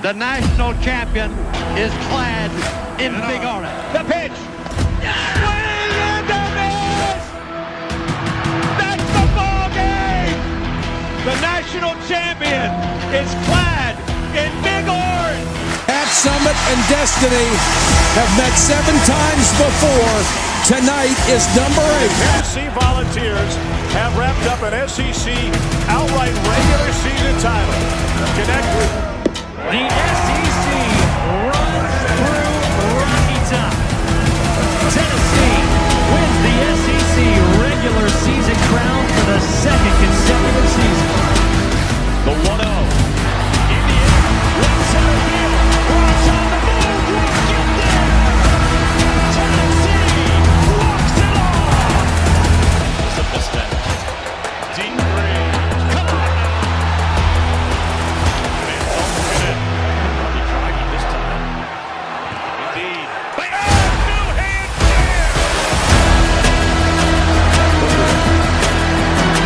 The national champion is clad in big orange. The pitch. Swing and a miss. That's the ball game. The national champion is clad in big orange. At Summit and Destiny have met 7 times before. Tonight is number 8. Tennessee Volunteers have wrapped up an SEC outright regular season title. Connect with the SEC runs through Rocky Top. Tennessee wins the SEC regular season crown for the 2nd consecutive season. the 1-0. Indiana, right center field. Rock's on the move. Rock get there. Tennessee walks it off. It's a misstep. Deep range. Come on now. And don't get it. Robbie driving this time. Indeed. New hand there.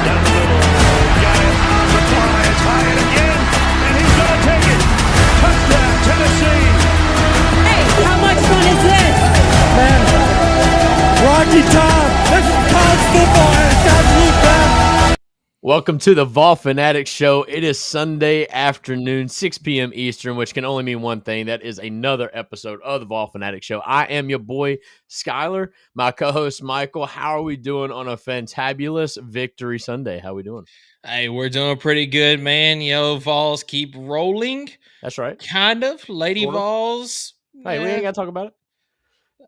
Down the middle. Got it. Reply. It's high and again. And he's going to take it. Touchdown, Tennessee. Hey, how much fun is this? Man, Rocky Top. This is college football and it's absolute bad. Welcome to the Vol Fanatics Show. It is Sunday afternoon, 6 p.m. Eastern, which can only mean one thing. That is another episode of the Vol Fanatics Show. I am your boy, Skylar, my co-host, Michael. How are we doing on a fantabulous Victory Sunday? How are we doing? Hey, we're doing pretty good, man. Yo, Vols keep rolling. That's right. Kind of. Lady Vols. Hey, we eh. ain't got to talk about it.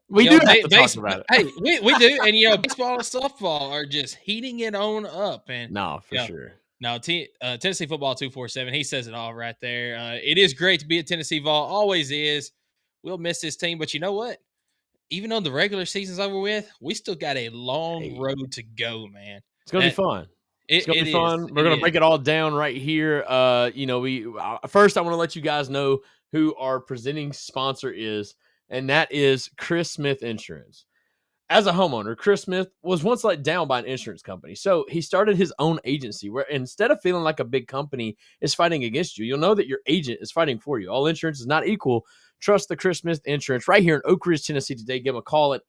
We Yo, do have to talk about it. Hey, we do. And, baseball and softball are just heating it on up. And No, for sure. No, Tennessee Football 247, he says it all right there. It is great to be at Tennessee Vol. Always is. We'll miss this team. But you know what? Even though the regular season's over with, we still got a long road to go, man. It's going to be fun. It's going to be fun. We're going to break it all down right here. First, I want to let you guys know who our presenting sponsor is, and that is Chris Smith Insurance. As a homeowner, Chris Smith was once let down by an insurance company. So he started his own agency where instead of feeling like a big company is fighting against you, you'll know that your agent is fighting for you. All insurance is not equal. Trust the Chris Smith Insurance right here in Oak Ridge, Tennessee today. Give him a call at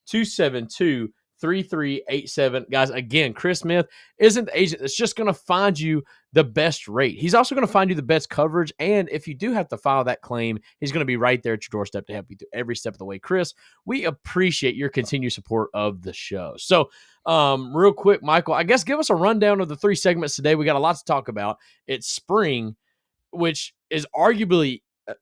865-272-3387. Guys, again, Chris Smith isn't the agent that's just going to find you the best rate. He's also going to find you the best coverage. And if you do have to file that claim, he's going to be right there at your doorstep to help you through every step of the way. Chris, we appreciate your continued support of the show. So real quick, Michael, I guess give us a rundown of the 3 segments today. We got a lot to talk about. It's spring, which is arguably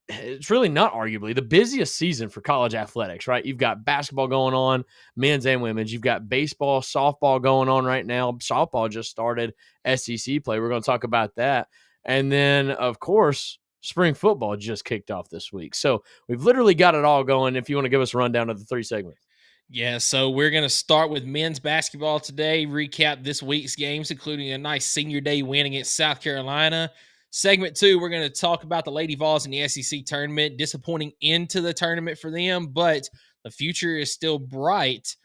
it's really not arguably the busiest season for college athletics, right? You've got basketball going on, men's and women's. You've got baseball, softball going on right now. Softball just started SEC play. We're going to talk about that. And then, of course, spring football just kicked off this week. So we've literally got it all going. If you want to give us a rundown of the 3 segments. Yeah, so we're going to start with men's basketball today, recap this week's games, including a nice senior day win against South Carolina. Segment 2, we're going to talk about the Lady Vols in the SEC tournament. Disappointing end to the tournament for them, but the future is still bright,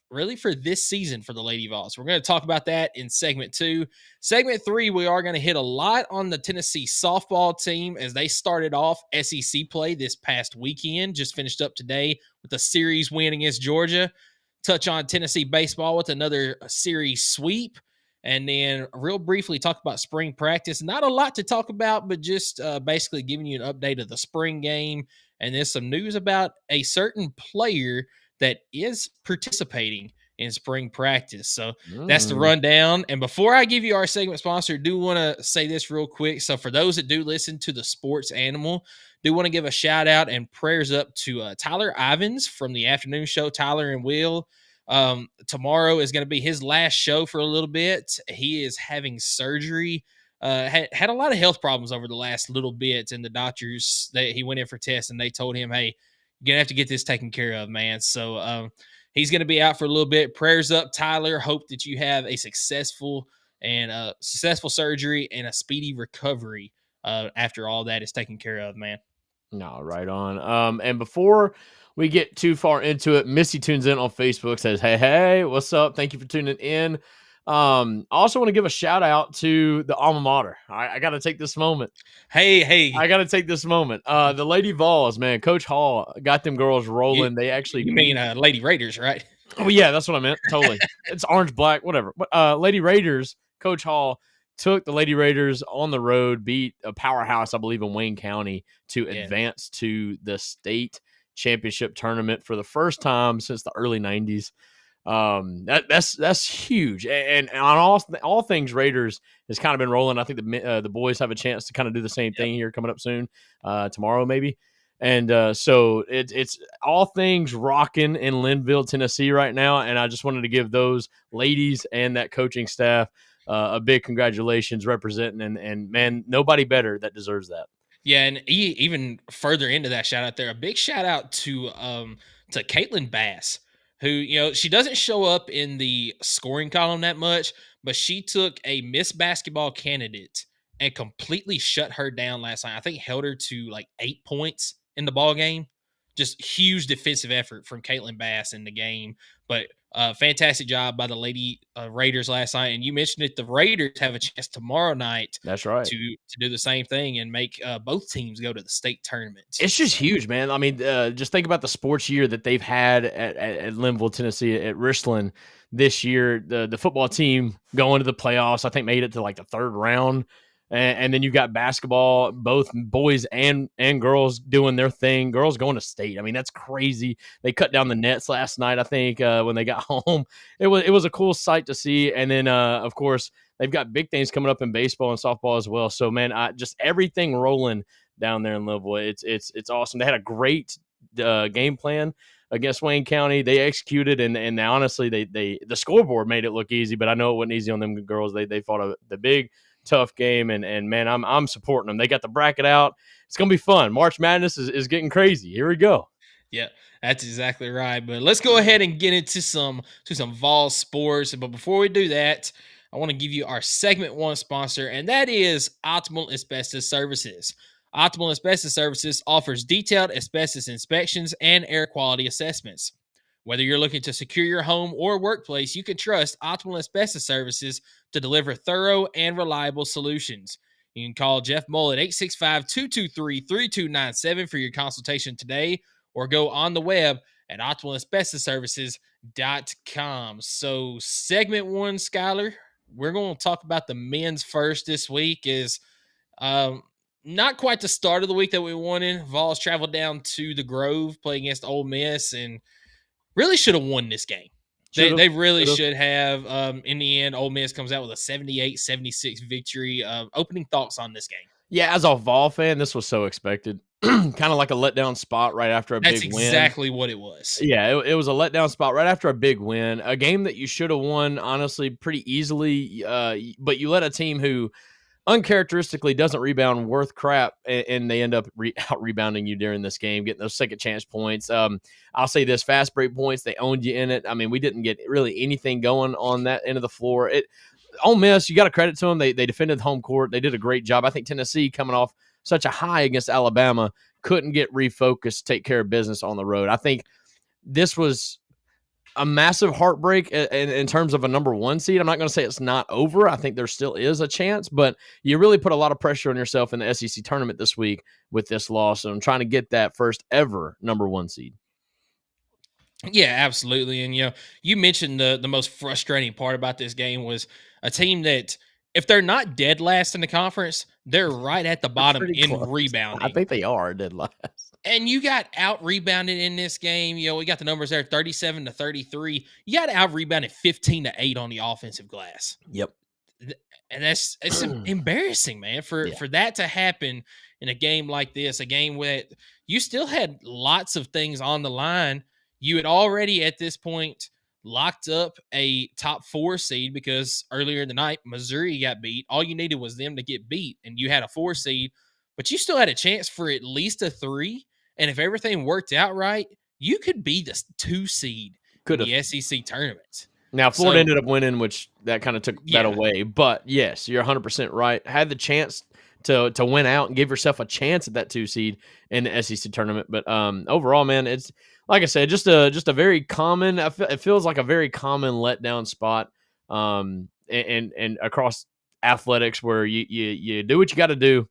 really for this season for the Lady Vols. We're going to talk about that in segment 2. Segment 3, we are going to hit a lot on the Tennessee softball team as they started off SEC play this past weekend. Just finished up today with a series win against Georgia. Touch on Tennessee baseball with another series sweep. And then real briefly talk about spring practice. Not a lot to talk about, but just basically giving you an update of the spring game. And there's some news about a certain player that is participating in spring practice. So that's the rundown. And before I give you our segment sponsor, I do want to say this real quick. So for those that do listen to the Sports Animal, do want to give a shout out and prayers up to Tyler Ivins from the afternoon show, Tyler and Will. Tomorrow is going to be his last show for a little bit. He is having surgery, had a lot of health problems over the last little bit, and the doctors, he went in for tests and they told him, hey, you're going to have to get this taken care of, man. So he's going to be out for a little bit. Prayers up, Tyler. Hope that you have a successful surgery and a speedy recovery after all that is taken care of, man. No, right on. And before we get too far into it, Missy tunes in on Facebook, says, hey, what's up? Thank you for tuning in. I also want to give a shout out to the alma mater. I got to take this moment. Hey. I got to take this moment. The Lady Vols, man, Coach Hall got them girls rolling. They actually You mean Lady Raiders, right? Oh yeah, that's what I meant. Totally. It's orange, black, whatever. But Lady Raiders, Coach Hall took the Lady Raiders on the road, beat a powerhouse, I believe, in Wayne County to advance to the state championship tournament for the first time since the early 90s. That's huge. And on all things Raiders has kind of been rolling. I think the boys have a chance to kind of do the same thing here coming up soon, tomorrow maybe. And so it's all things rocking in Linville, Tennessee right now. And I just wanted to give those ladies and that coaching staff a big congratulations representing. And man, nobody better that deserves that. Yeah, and even further into that shout out there, a big shout out to Caitlin Bass, who, she doesn't show up in the scoring column that much, but she took a Miss Basketball candidate and completely shut her down last night. I think held her to like 8 points in the ball game. Just huge defensive effort from Caitlin Bass in the game. But fantastic job by the Lady Raiders last night. And you mentioned it, the Raiders have a chance tomorrow night. That's right. To do the same thing and make both teams go to the state tournament. It's just huge, man. I mean, just think about the sports year that they've had at Linville, Tennessee, at Richland this year. The football team going to the playoffs, I think, made it to like the third round. And then you've got basketball, both boys and girls doing their thing. Girls going to state. I mean, that's crazy. They cut down the nets last night, I think, when they got home. It was a cool sight to see. And then, of course, they've got big things coming up in baseball and softball as well. So, man, just everything rolling down there in Linville. It's awesome. They had a great game plan against Wayne County. They executed, and honestly, the scoreboard made it look easy. But I know it wasn't easy on them girls. They fought the big, tough game, and man, I'm supporting them. They got the bracket out. It's gonna be fun. March Madness is getting crazy. Here we go. Yeah, that's exactly right. But let's go ahead and get into some Vols sports. But before we do that, I want to give you our segment one sponsor, and that is Optimal Asbestos Services. Optimal Asbestos Services offers detailed asbestos inspections and air quality assessments. Whether you're looking to secure your home or workplace, you can trust Optimal Asbestos Services to deliver thorough and reliable solutions. You can call Jeff Mull at 865-223-3297 for your consultation today, or go on the web at optimalasbestosservices.com. So segment one, Skylar, we're going to talk about the men's first this week. Is not quite the start of the week that we wanted. Vols traveled down to the Grove, play against Ole Miss, and really should have won this game. They really should have. In the end, Ole Miss comes out with a 78-76 victory. Opening thoughts on this game? Yeah, as a Vol fan, this was so expected. Kind of like a letdown spot right after a big win. That's exactly what it was. Yeah, it was a letdown spot right after a big win. A game that you should have won, honestly, pretty easily. But you let a team who uncharacteristically doesn't rebound worth crap, and they end up out-rebounding you during this game, getting those second chance points. I'll say this, fast break points, they owned you in it. I mean, we didn't get really anything going on that end of the floor. Ole Miss, you got to credit to them. They defended home court. They did a great job. I think Tennessee, coming off such a high against Alabama, couldn't get refocused, take care of business on the road. I think this was a massive heartbreak in terms of a number one seed. I'm not going to say it's not over. I think there still is a chance, but you really put a lot of pressure on yourself in the SEC tournament this week with this loss, and I'm trying to get that first ever number one seed. Yeah, absolutely. And, you mentioned the most frustrating part about this game was a team that, if they're not dead last in the conference, they're right at the bottom in close. Rebounding. I think they are dead last. And you got out-rebounded in this game. We got the numbers there, 37-33. You got out-rebounded 15-8 on the offensive glass. Yep. And it's embarrassing, man, for that to happen in a game like this, a game where you still had lots of things on the line. You had already, at this point, locked up a top 4 seed because earlier in the night, Missouri got beat. All you needed was them to get beat, and you had a 4 seed, but you still had a chance for at least a 3. And if everything worked out right, you could be the 2 seed in the SEC tournament. Now, Florida ended up winning, which that kind of took that away. But, yes, you're 100% right. Had the chance to win out and give yourself a chance at that 2 seed in the SEC tournament. But overall, man, it's, like I said, just a very common – it feels like a very common letdown spot. and across athletics where you do what you got to do.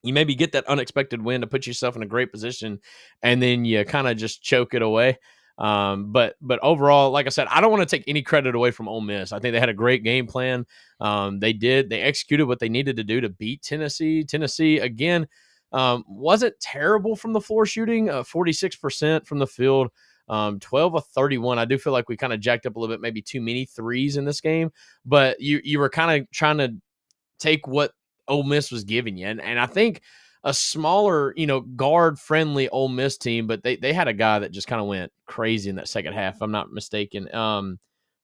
You maybe get that unexpected win to put yourself in a great position, and then you kind of just choke it away. But overall, like I said, I don't want to take any credit away from Ole Miss. I think they had a great game plan. They executed what they needed to do to beat Tennessee. Tennessee, again, wasn't terrible from the floor shooting, 46% from the field, 12 of 31. I do feel like we kind of jacked up a little bit, maybe too many threes in this game, but you were kind of trying to take what Ole Miss was giving you. And I think a smaller, guard-friendly Ole Miss team, but they had a guy that just kind of went crazy in that second half, if I'm not mistaken.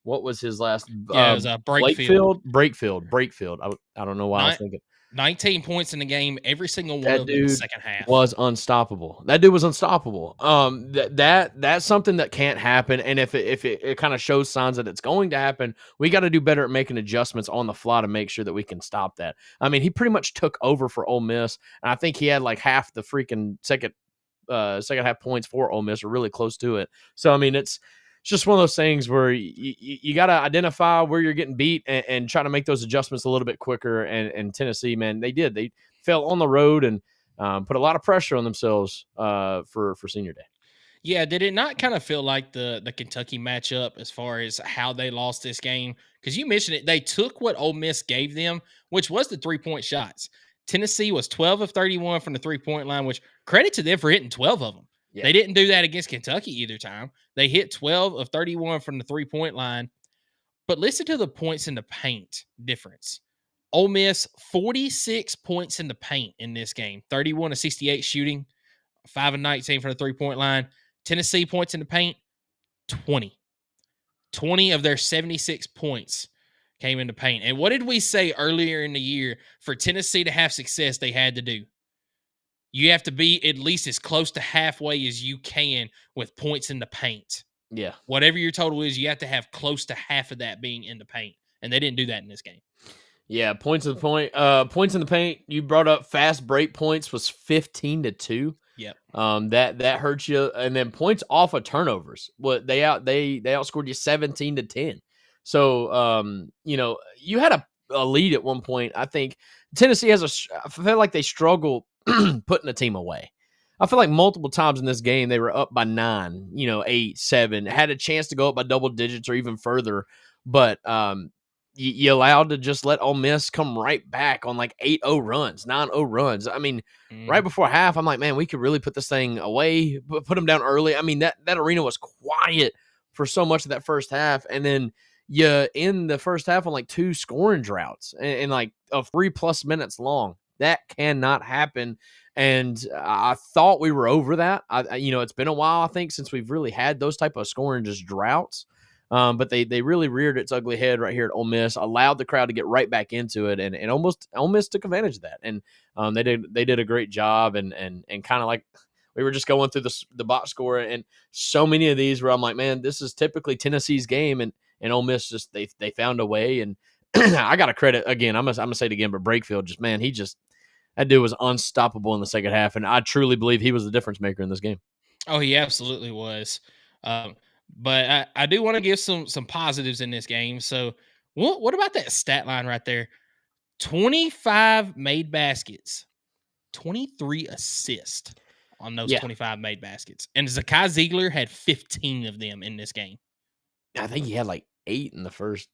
What was his last? Yeah, it was Brakefield. Brakefield. I don't know why I was thinking. 19 points in the game, every single one of them in the second half. Was unstoppable. That dude was unstoppable. That's something that can't happen. And if it kind of shows signs that it's going to happen, we got to do better at making adjustments on the fly to make sure that we can stop that. I mean, he pretty much took over for Ole Miss, and I think he had like half the freaking second half points for Ole Miss, or really close to it. So I mean, it's just one of those things where you got to identify where you're getting beat and try to make those adjustments a little bit quicker. And Tennessee, man, they fell on the road and put a lot of pressure on themselves for senior day. Yeah, did it not kind of feel like the Kentucky matchup as far as how they lost this game? Because you mentioned it, they took what Ole Miss gave them, which was the 3-point shots. Tennessee was 12 of 31 from the 3-point line, which credit to them for hitting 12 of them. Yeah. They didn't do that against Kentucky either time. They hit 12 of 31 from the 3-point line. But listen to the points in the paint difference. Ole Miss, 46 points in the paint in this game. 31 of 68 shooting, 5 of 19 from the 3-point line. Tennessee points in the paint, 20. 20 of their 76 points came in the paint. And what did we say earlier in the year for Tennessee to have success they had to do? You have to be at least as close to halfway as you can with points in the paint. Yeah. Whatever your total is, you have to have close to half of that being in the paint. And they didn't do that in this game. Yeah, points in the paint. You brought up fast break points was 15-2. Yep. That hurts you. And then points off of turnovers. They outscored you 17-10. So you had a lead at one point. I think Tennessee I feel like they struggle putting a team away. I feel like multiple times in this game they were up by 9, 8, 7, had a chance to go up by double digits or even further, but you allowed to just let Ole Miss come right back on like 8-0 runs, 9-0 runs. I mean, right before half, I'm like, man, we could really put this thing away, put them down early. I mean, that arena was quiet for so much of that first half, and then you end the first half on like 2 scoring droughts and like of 3+ minutes long. That cannot happen. And I thought we were over that. It's been a while, I think, since we've really had those type of scoring just droughts. But they really reared its ugly head right here at Ole Miss, allowed the crowd to get right back into it, and almost Ole Miss took advantage of that. And they did a great job, and kind of like we were just going through the box score, and so many of these where I'm like, man, this is typically Tennessee's game, and Ole Miss just they found a way. And I got to credit again. I'm gonna say it again, but Brakefield that dude was unstoppable in the second half, and I truly believe he was the difference maker in this game. Oh, he absolutely was. But I do want to give some positives in this game. So what about that stat line right there? 25 made baskets, 23 assists on those 25 made baskets. And Zakai Ziegler had 15 of them in this game. I think he had like 8 in the first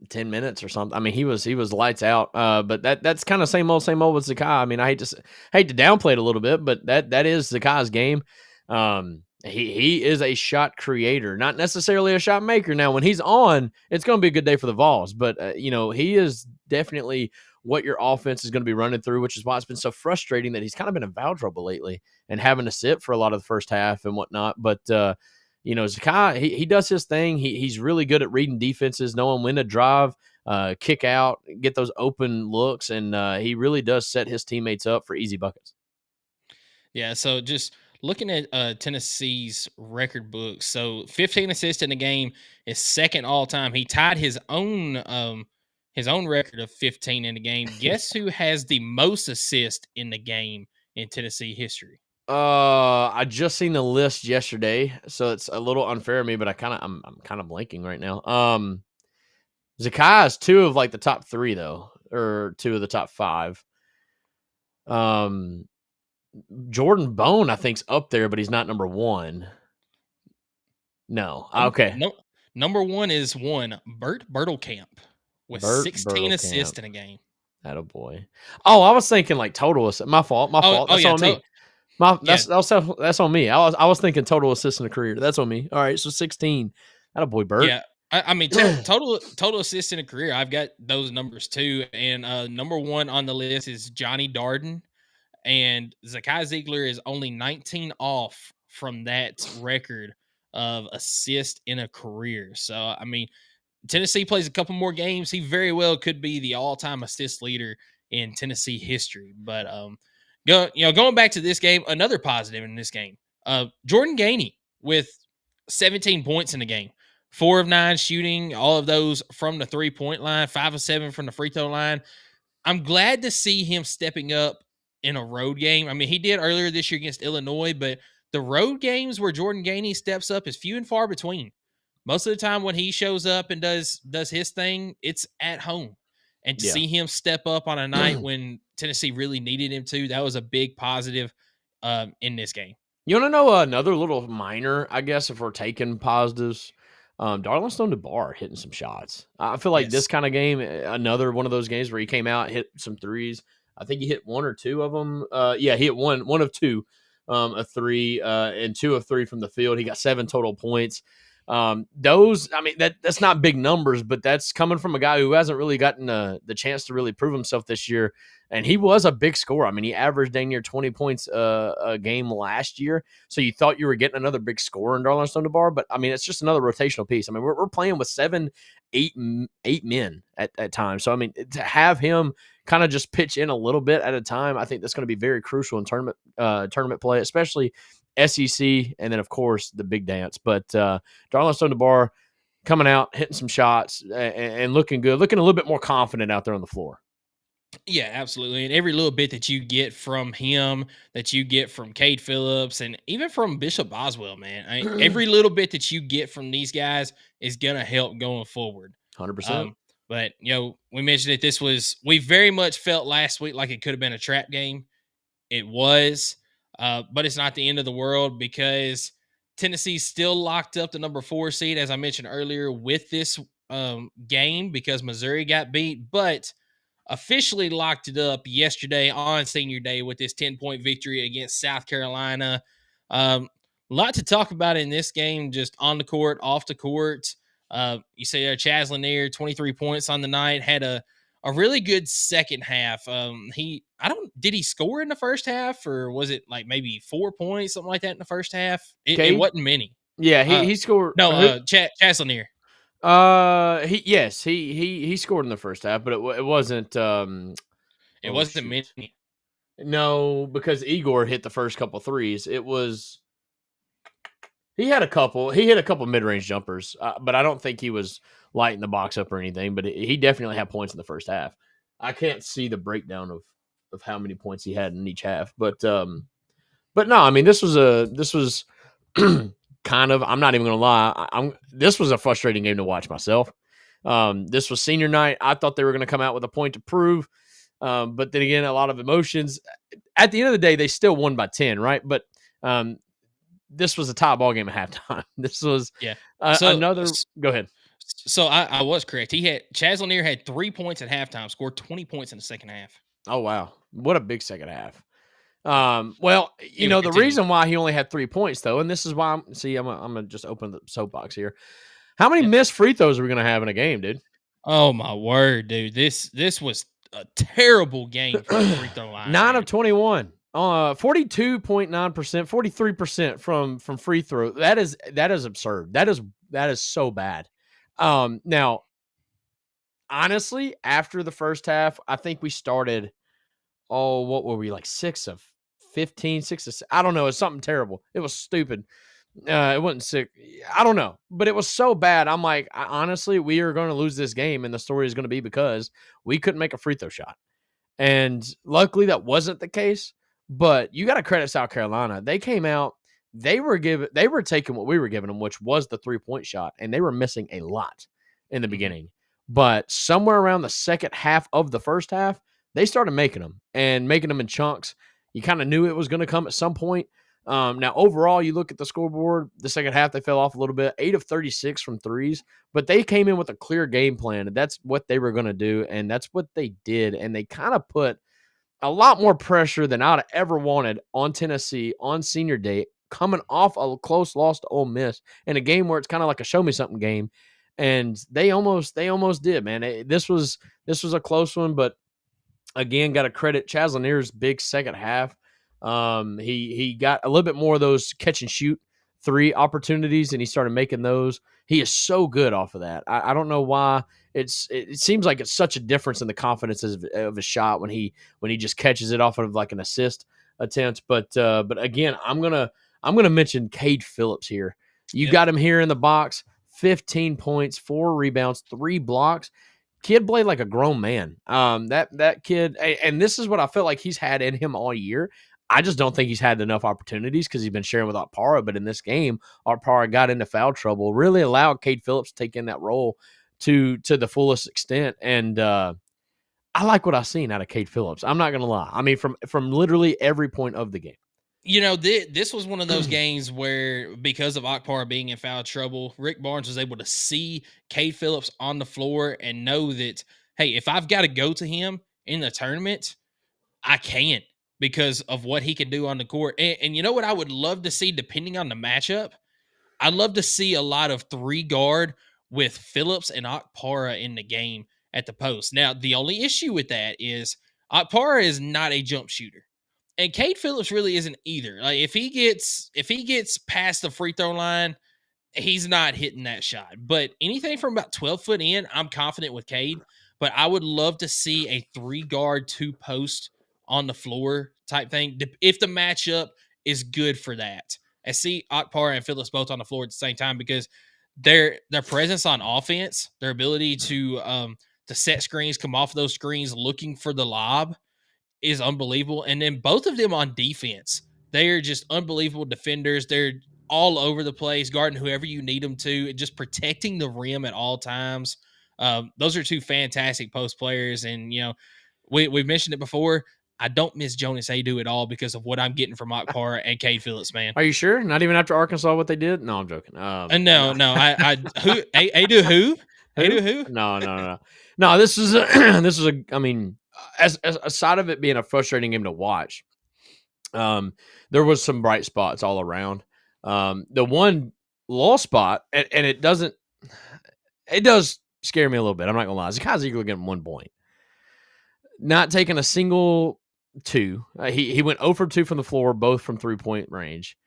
10 minutes or something. I mean, he was lights out. But that's kind of same old with Zakai. I mean, I hate to downplay it a little bit, but that is Zakai's game. He is a shot creator, not necessarily a shot maker. Now, when he's on, it's going to be a good day for the Vols, but he is definitely what your offense is going to be running through, which is why it's been so frustrating that he's kind of been in foul trouble lately and having to sit for a lot of the first half and whatnot. But Zakai, he does his thing. He's really good at reading defenses, knowing when to drive, kick out, get those open looks, and he really does set his teammates up for easy buckets. Yeah, so just looking at Tennessee's record book, so 15 assists in the game is second all time. He tied his own record of 15 in the game. Guess who has the most assists in the game in Tennessee history? I just seen the list yesterday, so it's a little unfair of me, but I'm kind of blanking right now. Zakai is 2 of like the top 3 though, or 2 of the top 5. Jordan Bone, I think's up there, but he's not number 1. No. Okay. No, number 1 is Bert Bertelkamp with 16 assists in a game. Attaboy. Oh, I was thinking like total assist. My fault. That's on me. That's on me. I was thinking total assists in a career. That's on me. All right, so 16. Attaboy, Bert. Yeah. I mean, total assists in a career. I've got those numbers too. And number 1 on the list is Johnny Darden. And Zakai Ziegler is only 19 off from that record of assist in a career. So, I mean, Tennessee plays a couple more games. He very well could be the all-time assist leader in Tennessee history. But, going back to this game, another positive in this game, Jordan Gainey with 17 points in the game. 4 of 9 shooting, all of those from the 3-point line, 5 of 7 from the free throw line. I'm glad to see him stepping up in a road game. I mean, he did earlier this year against Illinois, but the road games where Jordan Gainey steps up is few and far between. Most of the time when he shows up and does his thing, it's at home. And to see him step up on a night when Tennessee really needed him to, that was a big positive in this game. You want to know another little minor, I guess, if we're taking positives? Darlington DeBar hitting some shots. I feel like this kind of game, another one of those games where he came out, hit some threes. I think he hit 1 or 2 of them. He hit one of 2, a 3, and 2 of 3 from the field. He got 7 total points. Those, I mean, that's not big numbers, but that's coming from a guy who hasn't really gotten the chance to really prove himself this year. And he was a big scorer. I mean, he averaged dang near 20 points a game last year. So you thought you were getting another big scorer in Darlington DeBar, but I mean, it's just another rotational piece. I mean, we're playing with 7, 8 men at times. So I mean, to have him kind of just pitch in a little bit at a time, I think that's going to be very crucial in tournament play, especially SEC, and then of course the big dance. But Darlington DeBar coming out, hitting some shots, and looking good, looking a little bit more confident out there on the floor. Yeah, absolutely. And every little bit that you get from him, that you get from Cade Phillips, and even from Bishop Boswell, man, every little bit that you get from these guys is going to help going forward. 100%. But, we mentioned that we very much felt last week like it could have been a trap game. It was, but it's not the end of the world because Tennessee's still locked up the number 4 seed, as I mentioned earlier, with this game because Missouri got beat, but officially locked it up yesterday on Senior Day with this 10-point victory against South Carolina. A lot to talk about in this game, just on the court, off the court. You say Chaz Lanier, 23 points on the night, had a really good second half. Did he score in the first half, or was it like maybe 4 points, something like that in the first half? It wasn't many. Yeah, he scored. No, Chaz Lanier. He scored in the first half, but it wasn't. It wasn't many. No, because Igor hit the first couple threes. It was. He hit a couple mid-range jumpers, but I don't think he was lighting the box up or anything. But he definitely had points in the first half. I can't see the breakdown of how many points he had in each half, but no, I mean this was kind of, I'm not even gonna lie, this was a frustrating game to watch myself. This was senior night. I thought they were gonna come out with a point to prove, but then again, a lot of emotions. At the end of the day, they still won by 10, right? But this was a tie ball game at halftime. This was another. Go ahead. So I was correct. Chaz Lanier had 3 points at halftime, scored 20 points in the second half. Oh wow, what a big second half. Well, the reason why he only had 3 points though, and this is why I'm gonna just open the soapbox here. How many missed free throws are we gonna have in a game, dude? Oh my word, dude. This was a terrible game for the free throw line. 9 of 21. 42.9%, 43% from free throw. That is absurd. That is so bad. Now, honestly, after the first half, I think we started. Oh, what were we, like 6 of 15, 6 of, I don't know. It's something terrible. It was stupid. It wasn't sick. I don't know, but it was so bad. I'm like, honestly, we are going to lose this game, and the story is going to be because we couldn't make a free throw shot. And luckily, that wasn't the case. But you got to credit South Carolina. They came out. They were taking what we were giving them, which was the 3-point shot, and they were missing a lot in the beginning. But somewhere around the second half of the first half, they started making them in chunks. You kind of knew it was going to come at some point. Now, overall, you look at the scoreboard, the second half, they fell off a little bit, 8 of 36 from threes, but they came in with a clear game plan, and that's what they were going to do, and that's what they did. And they kind of put a lot more pressure than I'd ever wanted on Tennessee on senior day, coming off a close loss to Ole Miss in a game where it's kind of like a show me something game. And they almost did, man. This was a close one, but again, got to credit Chazlanier's big second half. He got a little bit more of those catch and shoot three opportunities, and he started making those. He is so good off of that. I don't know why. It seems like it's such a difference in the confidence of a shot when he just catches it off of like an assist attempt. But again, I'm gonna mention Cade Phillips here. You got him here in the box. 15 points, 4 rebounds, 3 blocks. Kid played like a grown man. That kid, and this is what I feel like he's had in him all year. I just don't think he's had enough opportunities because he's been sharing with Okpara. But in this game, Okpara got into foul trouble, really allowed Cade Phillips to take in that role to the fullest extent. And I like what I've seen out of Cade Phillips. I'm not gonna lie. I mean, from literally every point of the game. You know, this was one of those games where, because of Okpara being in foul trouble, Rick Barnes was able to see Cade Phillips on the floor and know that, hey, if I've got to go to him in the tournament, I can, because of what he can do on the court. And you know what I would love to see, depending on the matchup? I'd love to see a lot of 3-guard with Phillips and Okpara in the game at the post. Now, the only issue with that is Okpara is not a jump shooter. And Cade Phillips really isn't either. Like, if he gets past the free throw line, he's not hitting that shot. But anything from about 12 foot in, I'm confident with Cade. But I would love to see a 3-guard, 2-post on the floor type thing, if the matchup is good for that. I see Okpara and Phillips both on the floor at the same time, because their presence on offense, their ability to set screens, come off those screens looking for the lob, is unbelievable. And then both of them on defense, they are just unbelievable defenders. They're all over the place, guarding whoever you need them to, and just protecting the rim at all times. Those are 2 fantastic post players. And, you know, we've mentioned it before. I don't miss Jonas Adu at all because of what I'm getting from Okpara and Cade Phillips, man. Are you sure? Not even after Arkansas, what they did? No, I'm joking. No. Adu who? Adu who? No. This is I mean, as aside of it being a frustrating game to watch, there was some bright spots all around. The one low spot, and it does scare me a little bit. I'm not gonna lie. Zakai Ziegler getting 1 point, not taking a single 2. He went 0 for 2 from the floor, both from 3-point range.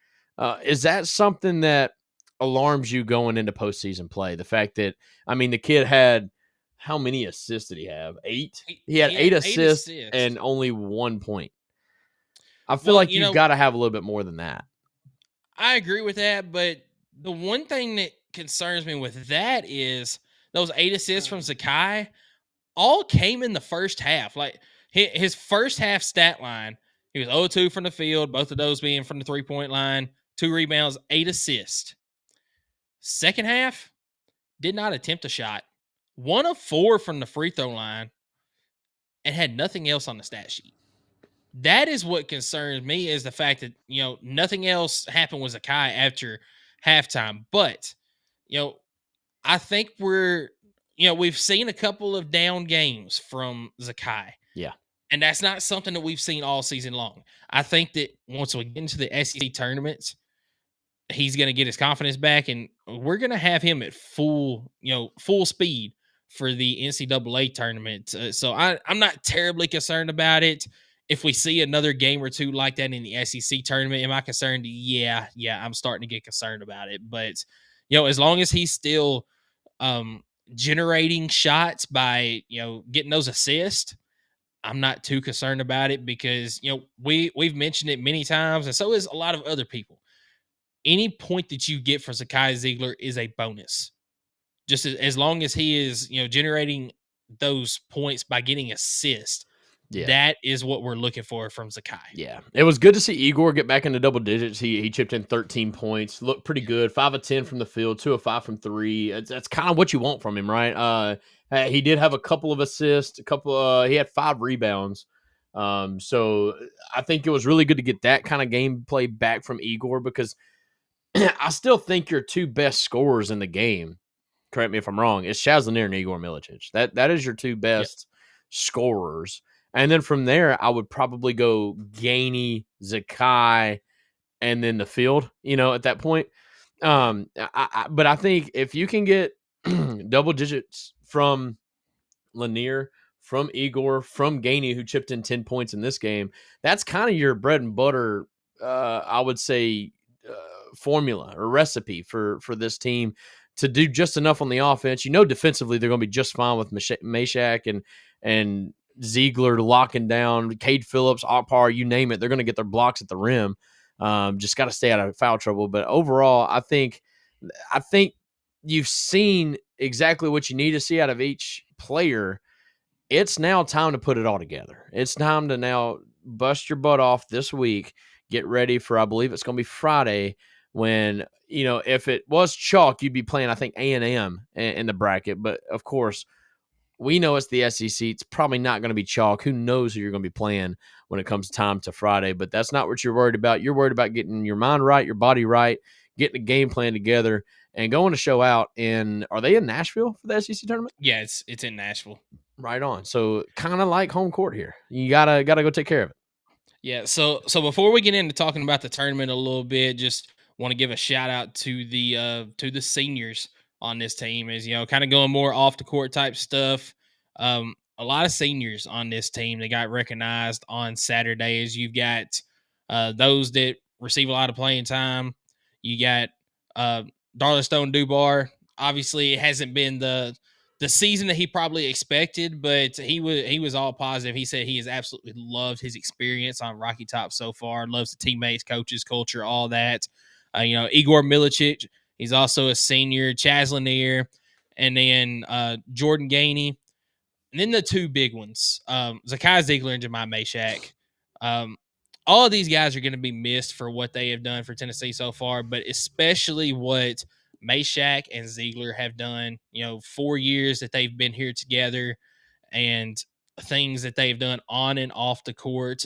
Is that something that alarms you going into postseason play? The fact that, I mean, the kid had, how many assists did he have? 8? He had 8 assists and only 1 point. I feel like you've got to have a little bit more than that. I agree with that, but the one thing that concerns me with that is those 8 assists from Zakai all came in the first half. Like, his first half stat line, he was 0-2 from the field, both of those being from the 3-point line, 2 rebounds, 8 assists. Second half, did not attempt a shot. 1 of 4 from the free throw line, and had nothing else on the stat sheet. That is what concerns me, is the fact that, you know, nothing else happened with Zakai after halftime. But, you know, I think we've seen a couple of down games from Zakai. Yeah. And that's not something that we've seen all season long. I think that once we get into the SEC tournaments, he's going to get his confidence back, and we're going to have him at full speed for the NCAA tournament. So I'm not terribly concerned about it. If we see another game or 2 like that in the SEC tournament, am I concerned? Yeah, I'm starting to get concerned about it. But, you know, as long as he's still generating shots by, you know, getting those assists, I'm not too concerned about it, because, you know, we've mentioned it many times, and so is a lot of other people. Any point that you get from Zakai Ziegler is a bonus. Just as long as he is, you know, generating those points by getting assists, Yeah. That is what we're looking for from Zakai. Yeah, it was good to see Igor get back into double digits. He chipped in 13 points, looked pretty good. 5 of 10 from the field, 2 of 5 from 3. That's kind of what you want from him, right? He did have a couple of assists, he had 5 rebounds. So I think it was really good to get that kind of gameplay back from Igor, because I still think your 2 best scorers in the game, correct me if I'm wrong, is Shaz Lanier and Igor Milicic. That is your 2 best scorers. And then from there, I would probably go Gainey, Zakai, and then the field, at that point. But I think if you can get double digits from Lanier, from Igor, from Gainey, who chipped in 10 points in this game, that's kind of your bread and butter, I would say, formula or recipe for this team to do just enough on the offense. Defensively, they're going to be just fine with Meshack and Ziegler locking down, Cade Phillips, Akpar, you name it. They're going to get their blocks at the rim. Just got to stay out of foul trouble. But overall, I think you've seen exactly what you need to see out of each player. It's now time to put it all together. It's time to now bust your butt off this week. Get ready for, I believe it's going to be Friday, when, if it was chalk, you'd be playing, I think, A&M in the bracket. But, of course, we know it's the SEC. It's probably not going to be chalk. Who knows who you're going to be playing when it comes time to Friday, but that's not what you're worried about. You're worried about getting your mind right, your body right, getting a game plan together, and going to show out are they in Nashville for the SEC tournament? Yeah, it's in Nashville. Right on. So kind of like home court here. You gotta go take care of it. Yeah, so before we get into talking about the tournament a little bit, just want to give a shout out to the seniors on this team, is kind of going more off the court type stuff. A lot of seniors on this team that got recognized on Saturdays. You've got those that receive a lot of playing time. You got Darla Stone Dubar. Obviously, it hasn't been the season that he probably expected, but he was all positive. He said he has absolutely loved his experience on Rocky Top so far. Loves the teammates, coaches, culture, all that. Igor Milicic, he's also a senior. Chaz Lanier, and then Jordan Gainey. And then the 2 big ones, Zakai Ziegler and Jemai Meshack. All of these guys are going to be missed for what they have done for Tennessee so far, but especially what Meshack and Ziegler have done, 4 years that they've been here together, and things that they've done on and off the court.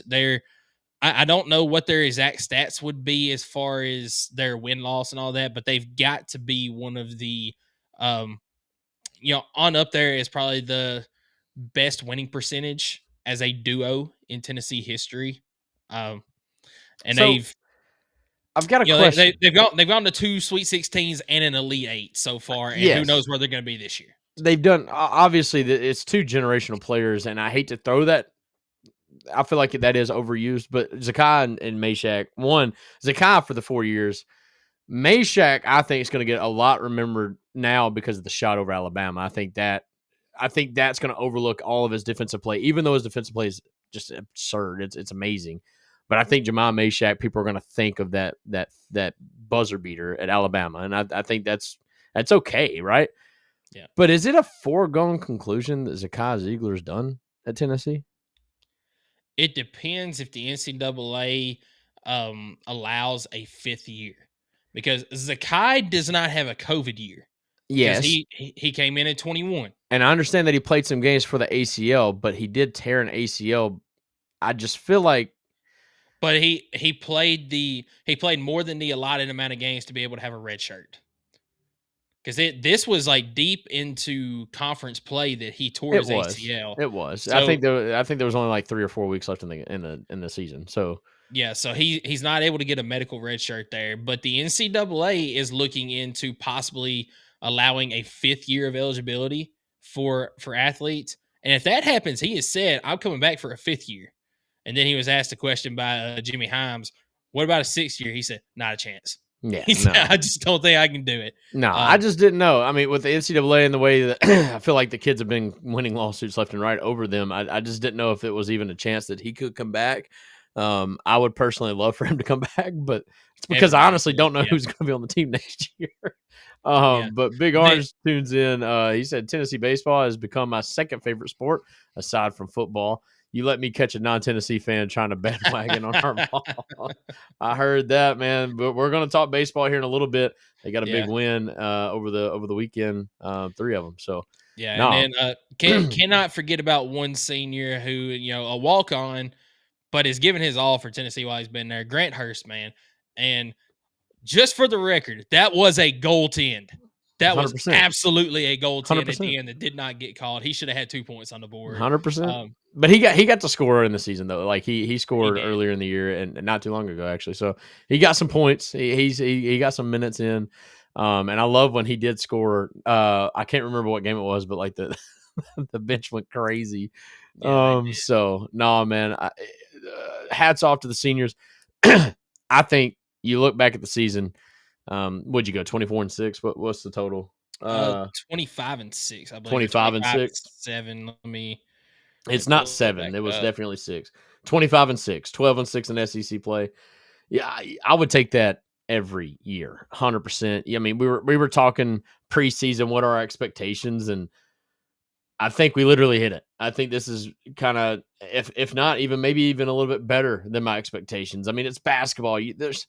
I don't know what their exact stats would be as far as their win-loss and all that, but they've got to be one of the, on up there is probably the best winning percentage as a duo in Tennessee history. And so, I've got a question. They've gone to 2 Sweet 16s and an Elite 8 so far, and who knows where they're going to be this year. They've done, obviously, it's 2 generational players, and I hate to throw that. I feel like that is overused, but Zakai and Meshack, Zakai for the 4 years. Meshack, I think, is going to get a lot remembered now because of the shot over Alabama. I think that's going to overlook all of his defensive play, even though his defensive play is just absurd. It's amazing. But I think Jemai Meshack, people are going to think of that buzzer beater at Alabama, and I think that's okay, right? Yeah. But is it a foregone conclusion that Zakai Ziegler's done at Tennessee? It depends if the NCAA allows a 5th year, because Zakai does not have a COVID year. Yes, he came in at 21, and I understand that he played some games for the ACL, but he did tear an ACL. I just feel like, but he played more than the allotted amount of games to be able to have a red shirt. Because this was like deep into conference play that he tore his ACL. It was. So, I think there was only like 3 or 4 weeks left in the season. So yeah, so he's not able to get a medical red shirt there. But the NCAA is looking into possibly allowing a 5th year of eligibility for athletes. And if that happens, he has said, I'm coming back for a 5th year. And then he was asked a question by Jimmy Himes, what about a 6th year? He said, not a chance. Yeah, he said, I just don't think I can do it. No, I just didn't know. I mean, with the NCAA and the way that I feel like the kids have been winning lawsuits left and right over them, I just didn't know if it was even a chance that he could come back. I would personally love for him to come back, but it's because I honestly don't know who's going to be on the team next year. But Big Orange tunes in. He said, Tennessee baseball has become my second favorite sport aside from football. you let me catch a non-Tennessee fan trying to bandwagon on our ball. I heard that, man. But we're going to talk baseball here in a little bit. They got a big win over the weekend, 3 of them. So yeah, and then cannot forget about one senior who, a walk-on, but is giving his all for Tennessee while he's been there. Grant Hurst, man. And just for the record, that was a goaltend. That 100%. was absolutely a goaltend 100%. at the end that did not get called. He should have had 2 points on the board. 100%. But he got to score in the season though. Like he scored earlier in the year and not too long ago actually. So he got some points. He got some minutes in. And I love when he did score. I can't remember what game it was, but like the the bench went crazy. So no, man. Hats off to the seniors. I think you look back at the season. What'd you go? 24-6. What's the total? 25-6. I believe 25-6. 7. It's not 7. It was definitely 6. 25-6. 12-6 in SEC play. Yeah, I would take that every year, 100%. I mean, we were talking preseason. What are our expectations? And I think we literally hit it. I think this is kind of, if not even maybe even a little bit better than my expectations. I mean, it's basketball. There's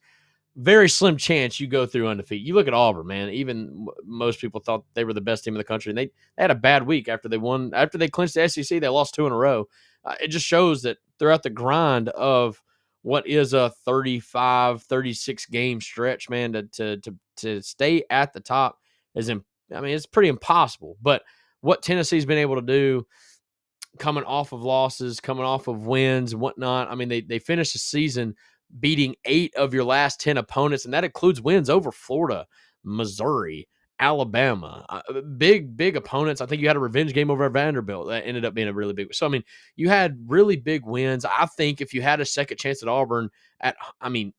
very slim chance you go through undefeated. You look at Auburn, man. Even most people thought they were the best team in the country, and they had a bad week after they won. After they clinched the SEC, they lost 2 in a row. It just shows that throughout the grind of what is a 35, 36 game stretch, man, to stay at the top it's pretty impossible. But what Tennessee's been able to do, coming off of losses, coming off of wins and whatnot. I mean, they finished the season beating 8 of your last 10 opponents, and that includes wins over Florida, Missouri, Alabama. Big opponents. I think you had a revenge game over Vanderbilt. That ended up being a really big. So, I mean, you had really big wins. I think if you had a second chance at Auburn, I think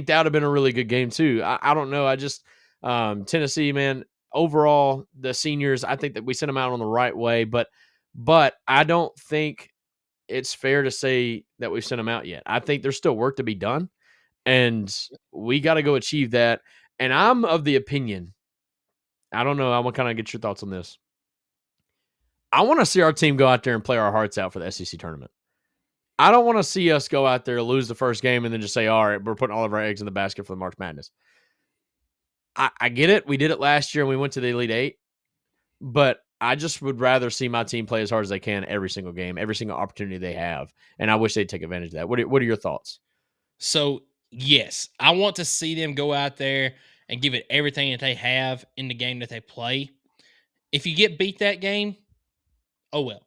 that would have been a really good game too. I don't know. I just Tennessee, man, overall, the seniors, I think that we sent them out on the right way, but I don't think it's fair to say that we've sent them out yet. I think there's still work to be done, and we got to go achieve that. And I'm of the opinion, I don't know, I want to kind of get your thoughts on this. I want to see our team go out there and play our hearts out for the SEC tournament. I don't want to see us go out there, lose the first game, and then just say, all right, we're putting all of our eggs in the basket for the March Madness. I get it. We did it last year and we went to the Elite 8, but I just would rather see my team play as hard as they can every single game, every single opportunity they have, and I wish they'd take advantage of that. What are your thoughts? So, yes, I want to see them go out there and give it everything that they have in the game that they play. If you get beat that game, oh well.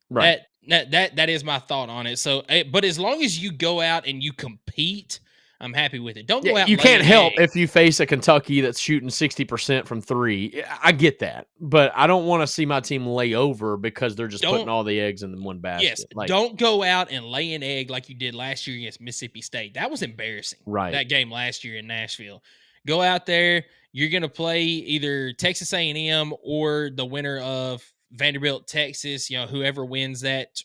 Right. That is my thought on it. So, but as long as you go out and you compete, I'm happy with it. Don't go out. You can't help if you face a Kentucky that's shooting 60% from 3. I get that, but I don't want to see my team lay over because they're just putting all the eggs in one basket. Yes, don't go out and lay an egg like you did last year against Mississippi State. That was embarrassing. Right. That game last year in Nashville. Go out there. You're going to play either Texas A&M or the winner of Vanderbilt, Texas. Whoever wins that.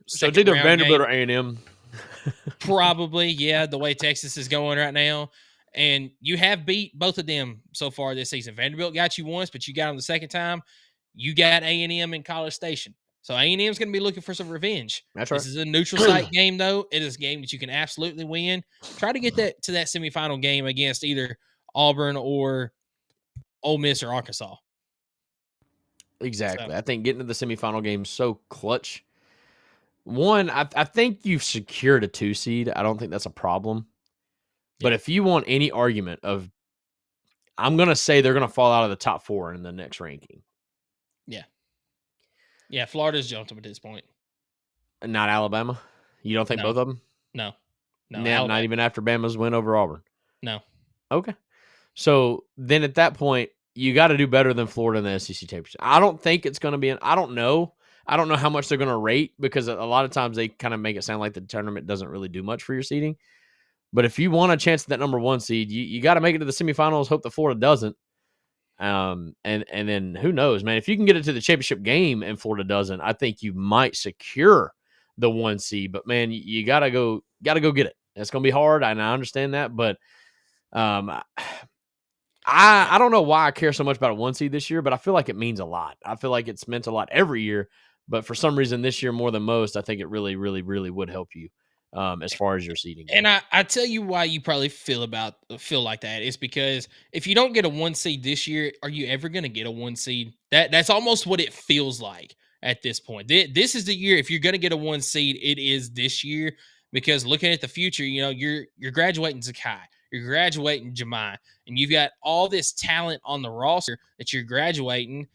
So it's either Vanderbilt or A&M. Probably, yeah, the way Texas is going right now. And you have beat both of them so far this season. Vanderbilt got you once, but you got them the second time. You got A&M in College Station. So A&M's going to be looking for some revenge. That's right. This is a neutral site game, though. It is a game that you can absolutely win. Try to get that to that semifinal game against either Auburn or Ole Miss or Arkansas. Exactly. So, I think getting to the semifinal game is so clutch. One, I think you've secured a 2 seed. I don't think that's a problem. Yeah. But if you want any argument of, I'm going to say they're going to fall out of the top 4 in the next ranking. Yeah. Yeah, Florida's jumped them at this point. Not Alabama? You don't think both of them? No. Not even after Bama's win over Auburn? No. Okay. So then at that point, you got to do better than Florida in the SEC championship. I don't think it's going to be I don't know. I don't know how much they're going to rate because a lot of times they kind of make it sound like the tournament doesn't really do much for your seeding. But if you want a chance at that number 1 seed, you got to make it to the semifinals. Hope that Florida doesn't. And then who knows, man? If you can get it to the championship game and Florida doesn't, I think you might secure the 1 seed. But man, you gotta go get it. It's going to be hard, and I understand that. But I don't know why I care so much about a 1 seed this year, but I feel like it means a lot. I feel like it's meant a lot every year. But for some reason this year more than most, I think it really, really, really would help you as far as your seeding. And I tell you why you probably feel like that is because if you don't get a 1 seed this year, are you ever going to get a 1 seed? That's almost what it feels like at this point. This is the year. If you're going to get a 1 seed, it is this year, because looking at the future, you're graduating Zakai, you're graduating Jemai, and you've got all this talent on the roster that you're graduating.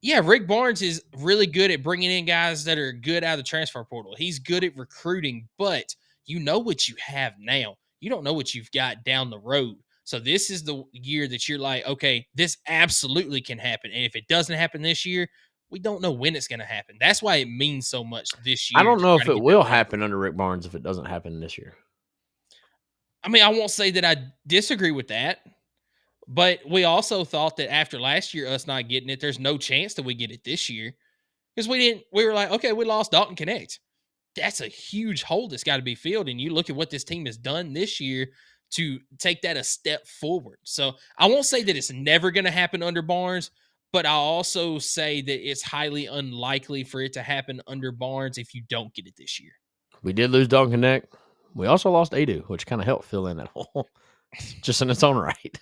Yeah, Rick Barnes is really good at bringing in guys that are good out of the transfer portal. He's good at recruiting, but you know what you have now. You don't know what you've got down the road. So this is the year that you're like, okay, this absolutely can happen. And if it doesn't happen this year, we don't know when it's going to happen. That's why it means so much this year. I don't know if it will happen under Rick Barnes if it doesn't happen this year. I mean, I won't say that I disagree with that. But we also thought that after last year, us not getting it, there's no chance that we get it this year. Because we were like, okay, we lost Dalton Connect. That's a huge hole that's got to be filled. And you look at what this team has done this year to take that a step forward. So I won't say that it's never going to happen under Barnes, but I'll also say that it's highly unlikely for it to happen under Barnes if you don't get it this year. We did lose Dalton Connect. We also lost Adu, which kind of helped fill in that hole just in its own right.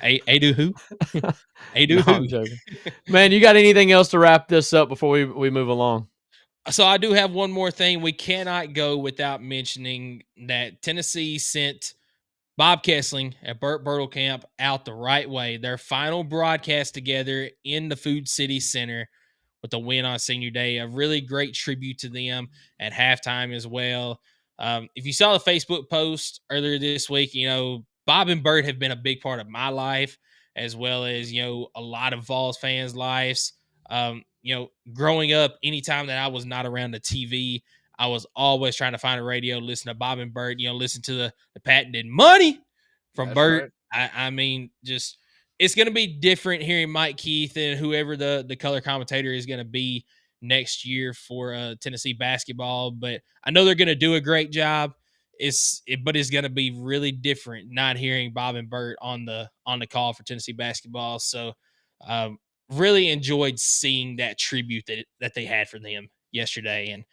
Adu who? Adu who? Man, you got anything else to wrap this up before we move along? So I do have one more thing. We cannot go without mentioning that Tennessee sent Bob Kessling at Burt Bertelkamp out the right way. Their final broadcast together in the Food City Center with the win on Senior Day. A really great tribute to them at halftime as well. If you saw the Facebook post earlier this week, Bob and Bert have been a big part of my life, as well as, a lot of Vols fans' lives. Growing up, anytime that I was not around the TV, I was always trying to find a radio, listen to Bob and Bert, listen to the patented money from Bert. Right. I mean, just it's going to be different hearing Mike Keith and whoever the color commentator is going to be next year for Tennessee basketball. But I know they're going to do a great job. But it's going to be really different not hearing Bob and Bert on the call for Tennessee basketball. So really enjoyed seeing that tribute that they had for them yesterday. And,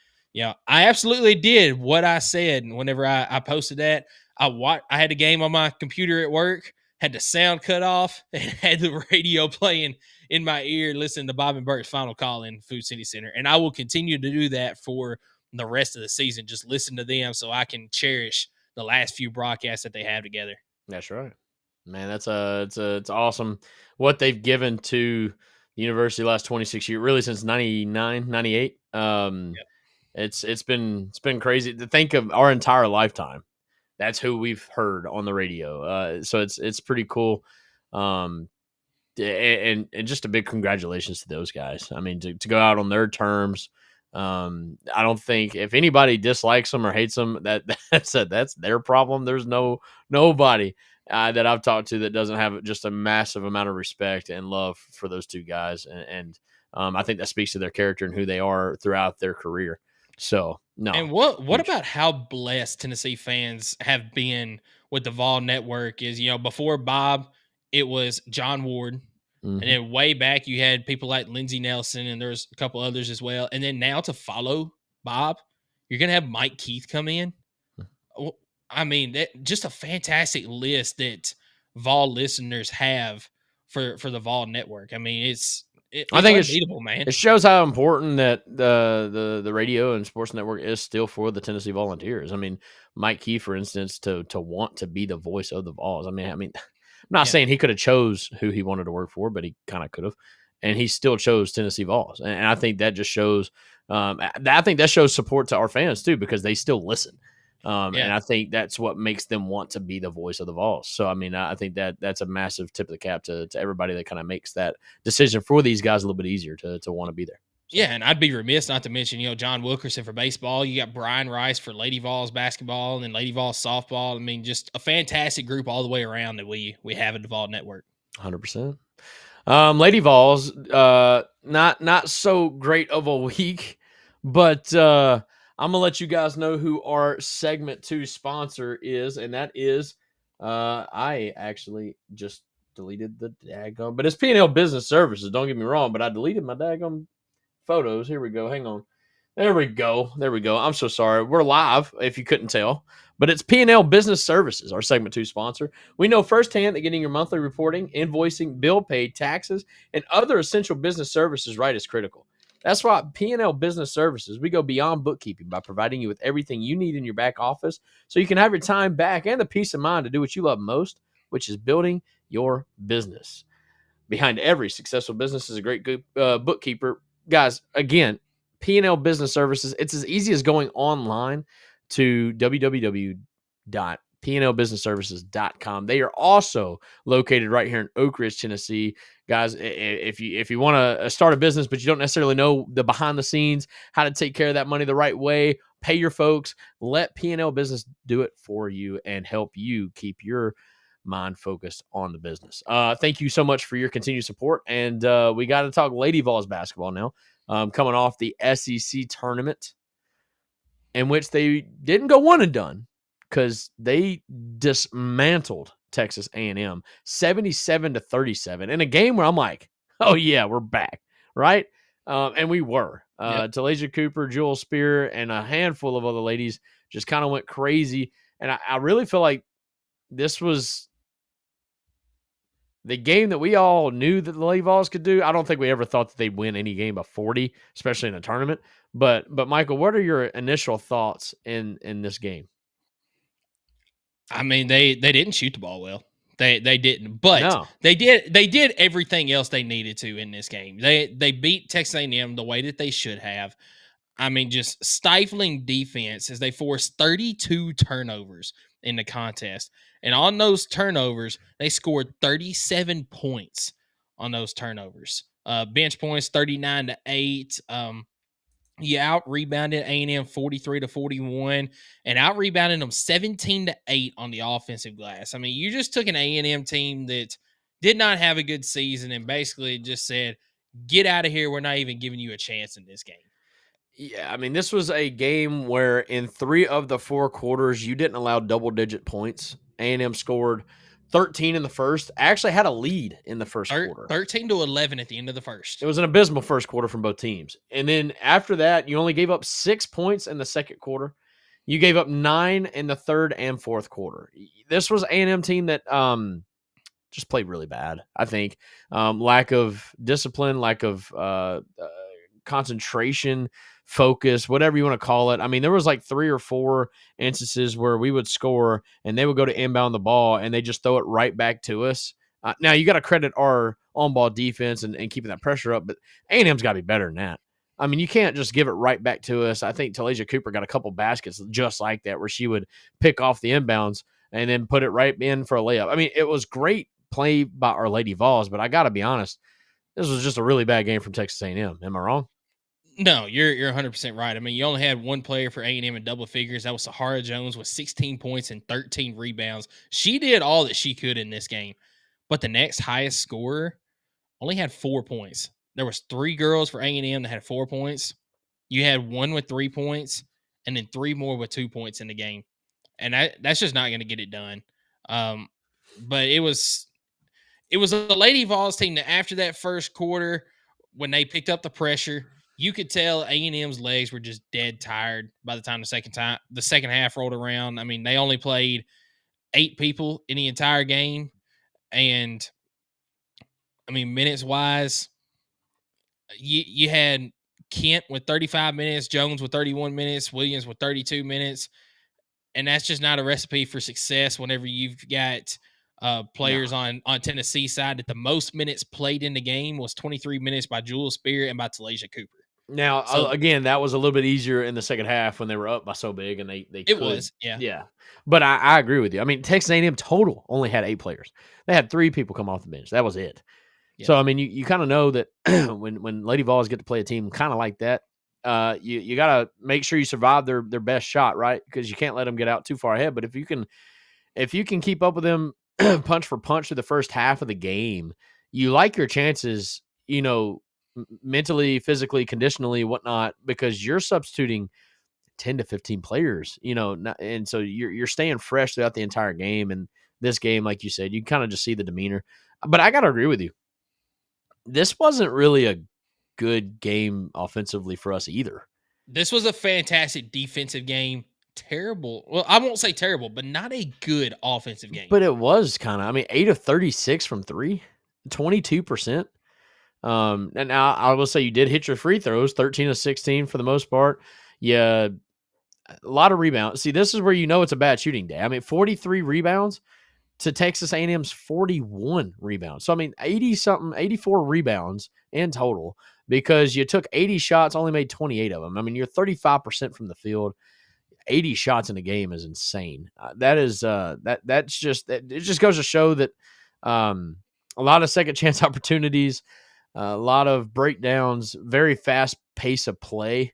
I absolutely did what I said. And whenever I posted that, I had a game on my computer at work, had the sound cut off, and had the radio playing in my ear, listening to Bob and Bert's final call in Food City Center. And I will continue to do that for the rest of the season. Just listen to them so I can cherish the last few broadcasts that they have together. That's right, man. It's awesome what they've given to the university the last 26 years, really since 99, 98. It's been crazy to think of our entire lifetime. That's who we've heard on the radio. So it's pretty cool. And just a big congratulations to those guys. I mean, to go out on their terms. I don't think if anybody dislikes them or hates them, that's their problem. There's nobody that I've talked to that doesn't have just a massive amount of respect and love for those two guys. And I think that speaks to their character and who they are throughout their career. So no. And what about how blessed Tennessee fans have been with the Vol Network is, before Bob, it was John Ward. Mm-hmm. And then way back, you had people like Lindsey Nelson, and there's a couple others as well. And then now to follow Bob, you're going to have Mike Keith come in. I mean, just a fantastic list that Vol listeners have for the Vol Network. I mean, it's I think it's unbeatable, man. It shows how important that the radio and sports network is still for the Tennessee Volunteers. I mean, Mike Keith, for instance, to want to be the voice of the Vols. I mean, I'm not saying he could have chose who he wanted to work for, but he kind of could have, and he still chose Tennessee Vols. And I think that just shows. I think that shows support to our fans too, because they still listen. And I think that's what makes them want to be the voice of the Vols. So, I mean, I think that's a massive tip of the cap to everybody that kind of makes that decision for these guys a little bit easier to want to be there. So. Yeah, and I'd be remiss not to mention, John Wilkerson for baseball. You got Brian Rice for Lady Vols basketball and then Lady Vols softball. I mean, just a fantastic group all the way around that we have at the Vol Network. 100%. Lady Vols, not so great of a week, but I'm going to let you guys know who our segment 2 sponsor is, and that is, I actually just deleted the daggone, but it's P&L Business Services. Don't get me wrong, but I deleted my daggone photos. Here we go. Hang on. There we go. I'm so sorry. We're live, if you couldn't tell. But it's P&L Business Services, our segment 2 sponsor. We know firsthand that getting your monthly reporting, invoicing, bill pay, taxes, and other essential business services right is critical. That's why P&L Business Services, we go beyond bookkeeping by providing you with everything you need in your back office so you can have your time back and the peace of mind to do what you love most, which is building your business. Behind every successful business is a great bookkeeper. Guys, again, P&L Business Services, it's as easy as going online to www.pnlbusinessservices.com. They are also located right here in Oak Ridge, Tennessee. Guys, if you want to start a business, but you don't necessarily know the behind the scenes, how to take care of that money the right way, pay your folks, let P&L Business do it for you and help you keep your mind focused on the business. Thank you so much for your continued support. And we got to talk Lady Vols basketball now. Coming off the SEC tournament, in which they didn't go one and done because they dismantled Texas A&M 77-37 in a game where I'm like, oh yeah, we're back, right? And we were. Talasia Cooper, Jewel Spear, and a handful of other ladies just kind of went crazy. And I really feel like this was the game that we all knew that the Lady Vols could do. I don't think we ever thought that they'd win any game by 40, especially in a tournament. But Michael, what are your initial thoughts in this game? I mean, they didn't shoot the ball well. They didn't, but No. they did everything else they needed to in this game. They beat Texas A&M the way that they should have. I mean, just stifling defense as they forced 32 turnovers in the contest. And on those turnovers, they scored 37 points on those turnovers. Bench points 39-8. You out-rebounded A&M 43-41 and out-rebounded them 17-8 on the offensive glass. I mean, you just took an A&M team that did not have a good season and basically just said, get out of here. We're not even giving you a chance in this game. Yeah, I mean, this was a game where in 3 of the 4 quarters, you didn't allow double-digit points. A&M scored 13 in the first. Actually had a lead in the first quarter. 13-11 at the end of the first. It was an abysmal first quarter from both teams. And then after that, you only gave up 6 points in the second quarter. You gave up 9 in the third and fourth quarter. This was A&M team that just played really bad, I think. Lack of discipline, lack of concentration, focus, whatever you want to call it. I mean, there was like 3 or 4 instances where we would score and they would go to inbound the ball and they just throw it right back to us. Now, you got to credit our on-ball defense and keeping that pressure up, but A&M's got to be better than that. I mean, you can't just give it right back to us. I think Talasia Cooper got a couple baskets just like that where she would pick off the inbounds and then put it right in for a layup. I mean, it was great play by our Lady Vols, but I got to be honest, this was just a really bad game from Texas A&M. Am I wrong? No, you're 100% right. I mean, you only had one player for A&M in double figures. That was Sahara Jones with 16 points and 13 rebounds. She did all that she could in this game. But the next highest scorer only had 4 points. There was 3 girls for A&M that had 4 points. You had 1 with 3 points, and then 3 more with 2 points in the game. And that's just not going to get it done. But it was a Lady Vols team that after that first quarter, when they picked up the pressure, you could tell A&M's legs were just dead tired by the time the second half rolled around. I mean, they only played 8 people in the entire game. And, I mean, minutes-wise, you had Kent with 35 minutes, Jones with 31 minutes, Williams with 32 minutes. And that's just not a recipe for success whenever you've got players on Tennessee side that the most minutes played in the game was 23 minutes by Jewel Spear and by Talasia Cooper. Now, again, that was a little bit easier in the second half when they were up by so big and they could. Was, yeah. Yeah. But I agree with you. I mean, Texas A&M total only had 8 players. They had 3 people come off the bench. That was it. Yeah. So, I mean, you kind of know that when Lady Vols get to play a team kind of like that, you got to make sure you survive their best shot, right? Because you can't let them get out too far ahead. But if you can keep up with them punch for punch through the first half of the game, you like your chances, mentally, physically, conditionally, whatnot, because you're substituting 10 to 15 players, and so you're staying fresh throughout the entire game. And this game, like you said, you kind of just see the demeanor. But I got to agree with you. This wasn't really good game offensively for us either. This was a fantastic defensive game. Terrible. Well, I won't say terrible, but not a good offensive game. But it was kind of, 8 of 36 from 3, 22%. And I will say you did hit your free throws, 13 of 16 for the most part. Yeah, a lot of rebounds. See, this is where you know it's a bad shooting day. 43 rebounds to Texas A&M's 41 rebounds. So, 84 rebounds in total because you took 80 shots, only made 28 of them. You're 35% from the field. 80 shots in a game is insane. It just goes to show that a lot of second chance opportunities, a lot of breakdowns, very fast pace of play.